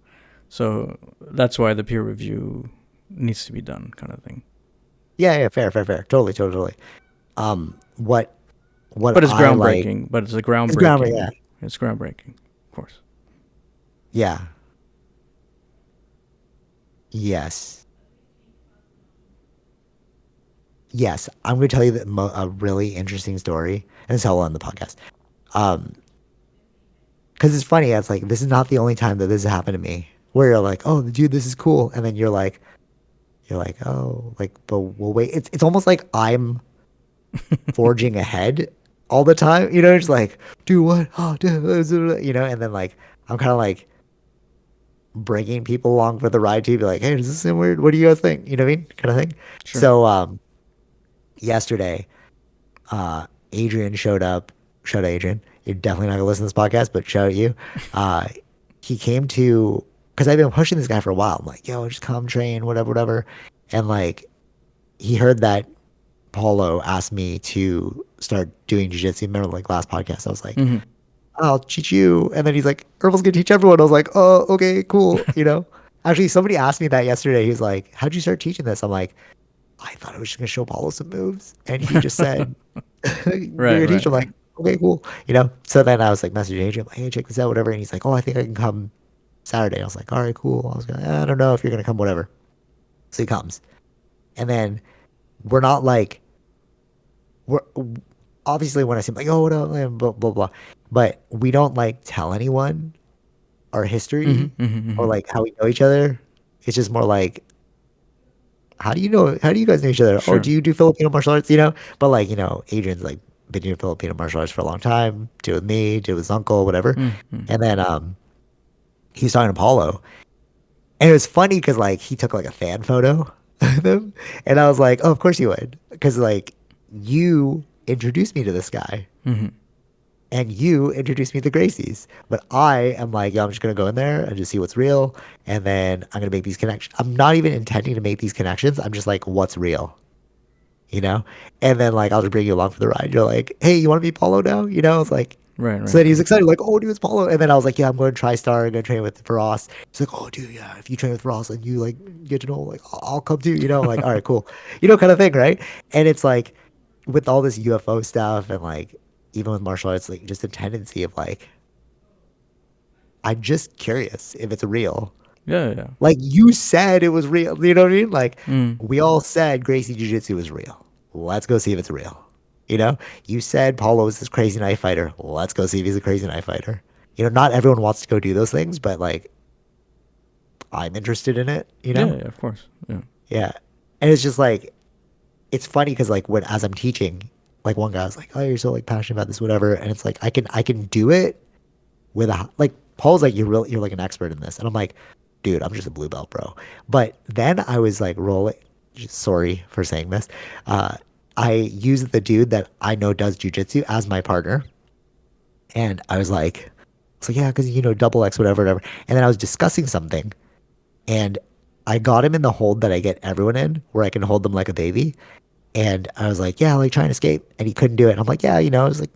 So that's why the peer review needs to be done, kind of thing. Yeah, fair. Totally. What But it's I like groundbreaking. But it's a is groundbreaking. Yeah, groundbreaking. It's groundbreaking, of course. yeah, yes, yes. I'm going to tell you a really interesting story, and this is how we'll end the podcast. Because it's funny. It's like this is not the only time that this has happened to me. Where you're like, oh, dude, this is cool, and then you're like, oh, like, but we'll wait. It's almost like I'm forging ahead all the time. You know, just like, do what? Oh, you know, and then like I'm kind of like bringing people along for the ride too. Be like, hey, does this seem weird? What do you guys think? You know what I mean? Kind of thing. Sure. So yesterday, Adrian showed up. Shout out Adrian. You're definitely not gonna listen to this podcast, but shout out you. Uh, he came to because I've been pushing this guy for a while. I'm like, yo, just come train, whatever, whatever. And like he heard that Paulo asked me to start doing jiu-jitsu. Remember like last podcast, I was like, Mm-hmm. I'll teach you. And then he's like, Herbал's gonna teach everyone. I was like, oh, okay, cool. You know? Actually, somebody asked me that yesterday. He was like, how'd you start teaching this? I'm like, I thought I was just gonna show Paulo some moves. And he just said, you're Right. gonna teach Right. him. Like, okay, cool. You know? So then I was like messaging Adrian, like, hey, check this out, whatever. And he's like, oh, I think I can come Saturday. I was like, all right, cool. I was like, I don't know if you're gonna come, whatever. So he comes. And then we're not like we're obviously when I say like, oh, what up, man, blah blah blah, but we don't like tell anyone our history Mm-hmm. Mm-hmm. or Mm-hmm. like how we know each other. It's just more like, how do you know? How do you guys know each other? Oh, Sure. do you do Filipino martial arts? You know, but like Adrian's like been doing Filipino martial arts for a long time. Do it with me, do it with his uncle, whatever. Mm-hmm. And then he's talking to Paulo, and it was funny because like he took like a fan photo of him, and I was like, oh, of course you would, because like you introduced me to this guy Mm-hmm. and you introduced me to Gracie's. But I am like, yeah, I'm just gonna go in there and just see what's real, and then I'm gonna make these connections. I'm not even intending to make these connections. I'm just like, what's real, you know? And then like I'll just bring you along for the ride. You're like, hey, you want to be Paulo now? You know? It's like, Right. so Right. then he's excited, like, oh, dude, it's Paulo. And then I was like, yeah, I'm going to TriStar. I'm gonna train with Ross. He's like, oh, dude, yeah, if you train with Ross and you like get to know, like, I'll come too. You know? I'm like, all right, cool. You know, kind of thing, right? And it's like with all this UFO stuff and like even with martial arts, like just a tendency of like, I'm just curious if it's real. Yeah. Yeah. Like you said it was real. You know what I mean? Like Mm. we all said Gracie Jiu Jitsu was real. Let's go see if it's real. You know? You said Paulo is this crazy knife fighter. Let's go see if he's a crazy knife fighter. You know, not everyone wants to go do those things, but like I'm interested in it, you Yeah. know? Yeah. Of course. Yeah. Yeah. And it's just like it's funny because like when as I'm teaching, like one guy was like, oh, you're so like passionate about this, whatever. And it's like I can do it with a like Paul's like you're like an expert in this, and I'm like, dude, I'm just a blue belt, bro. But then I was like rolling. Sorry for saying this. Uh, I used the dude that I know does jujitsu as my partner, and I was like, yeah, because double X, whatever, whatever. And then I was discussing something, and I got him in the hold that I get everyone in, where I can hold them like a baby. And I was like, yeah, like try and escape, and he couldn't do it. And I'm like, yeah, I was like,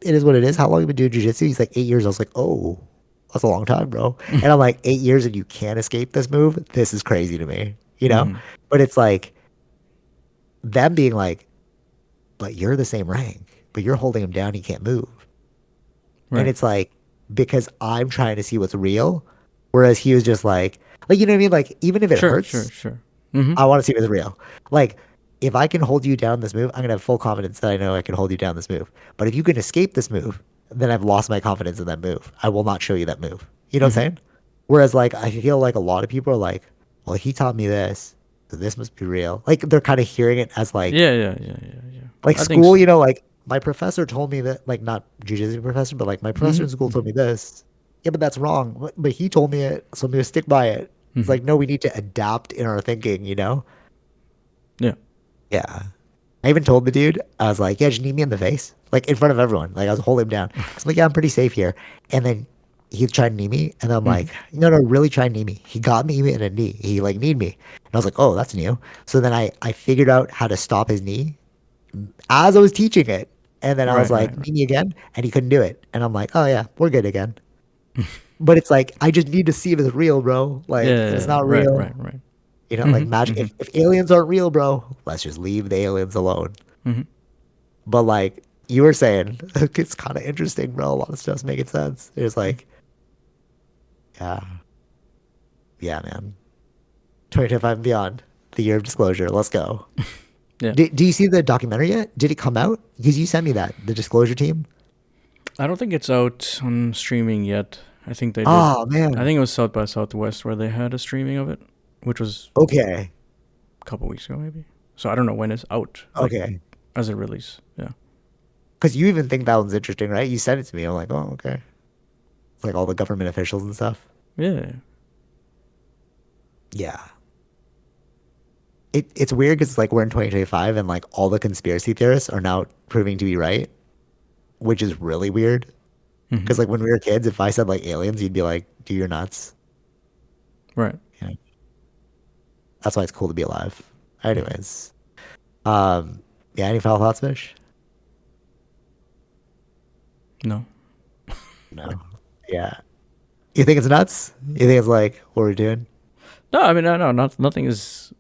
it is what it is. How long have you been doing jujitsu? He's like 8 years. I was like, oh, that's a long time, bro. And I'm like, 8 years and you can't escape this move? This is crazy to me, you know? Mm-hmm. But it's like them being like, but you're the same rank, but you're holding him down. He can't move. And Right. it's like, because I'm trying to see what's real. Whereas he was just like, you know what I mean? Like, even if it Sure. Sure. hurts, Sure. Mm-hmm. I want to see if it's real. Like, if I can hold you down this move, I'm gonna have full confidence that I know I can hold you down this move. But if you can escape this move, then I've lost my confidence in that move. I will not show you that move. You know what Mm-hmm. I'm saying? Whereas like I feel like a lot of people are like, well, he taught me this, so this must be real. Like they're kind of hearing it as Yeah. Yeah. Yeah. Yeah. Yeah. like I think school, so. like my professor told me that, like not jujitsu professor, but like my professor in school Mm-hmm. told me this. Yeah, but that's wrong. But he told me it, so I'm gonna stick by it. It's Mm-hmm. like, no, we need to adapt in our thinking, you know? Yeah. Yeah. I even told the dude, I was like, yeah, just knee me in the face, like in front of everyone. Like I was holding him down. I'm like, yeah, I'm pretty safe here. And then he tried to knee me, and then I'm Mm-hmm. like, no, no, really try and knee me. He got me in a knee. He like kneed me, and I was like, oh, that's new. So then I figured out how to stop his knee as I was teaching it, and then I was Right. like, Right. Right. knee me again, and he couldn't do it. And I'm like, oh yeah, we're good again. But it's like I just need to see if it's real, bro. Yeah. Like if Yeah. it's Yeah. not Right. real, Right. Right. like Mm-hmm. magic. Mm-hmm. If aliens aren't real, bro, let's just leave the aliens alone. Mm-hmm. But like you were saying, it's kind of interesting, bro. A lot of stuff's making sense. It's like, yeah, yeah, man. 2025 and beyond, the year of disclosure. Let's go. Yeah. Do you see the documentary yet? Did it come out? Because you sent me that, the disclosure team. I don't think it's out on streaming yet. I think they did. Oh I man. think it was South by Southwest where they had a streaming of it, which was Okay. a couple weeks ago maybe. So I don't know when it's out, like Okay. as a release. Yeah. Because you even think that one's interesting, right? You sent it to me. I'm like, oh, okay. It's like all the government officials and stuff. Yeah. Yeah. It's weird because like we're in 2025 and like all the conspiracy theorists are now proving to be right, which is really weird. Hmm. Because like when we were kids, if I said like aliens, you'd be like, "Dude, you're nuts." Right. You know? That's why it's cool to be alive. Anyways, um, yeah. Any final thoughts, Fish? No. No. Yeah. You think it's nuts? You think it's like what we're doing? No, I mean, no, not nothing is.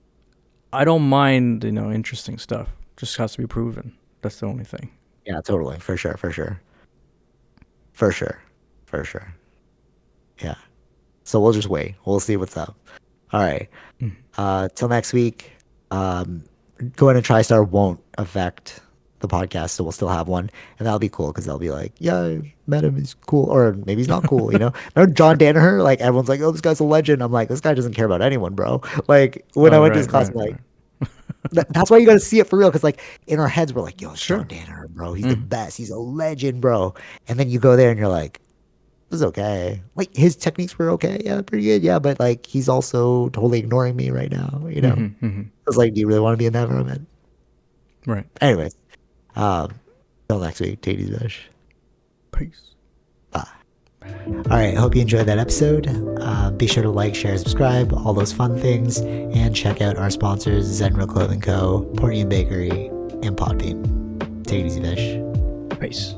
I don't mind, interesting stuff. Just has to be proven. That's the only thing. Yeah, totally. For sure. For sure. For sure. For sure. Yeah. So we'll just wait. We'll see what's up. All right. Mm. Till next week. Um, going to TriStar won't affect the podcast, so we'll still have one, and that'll be cool because they'll be like, "Yeah, I met him. He's cool," or maybe he's not cool. Remember John Danaher? Like everyone's like, "Oh, this guy's a legend." I'm like, "This guy doesn't care about anyone, bro." Like when I Oh, went to his right, class, I'm right, like, right. that's why you got to see it for real. Because like in our heads, we're like, "Yo, it's John Sure. Danaher, bro. He's the Mm. best. He's a legend, bro." And then you go there and you're like, "This is okay. Like his techniques were okay. Yeah, pretty good. Yeah, but like he's also totally ignoring me right now. You know." Mm-hmm, mm-hmm. I was like, "Do you really want to be in that environment?" Right. Anyways, um, till next week, take it easy, Bish. Peace. Bye. All right. Hope you enjoyed that episode. Be sure to like, share, subscribe, all those fun things, and check out our sponsors: Zenro Clothing Co., Portian Bakery, and Podbean. Take it easy, Bish. Peace.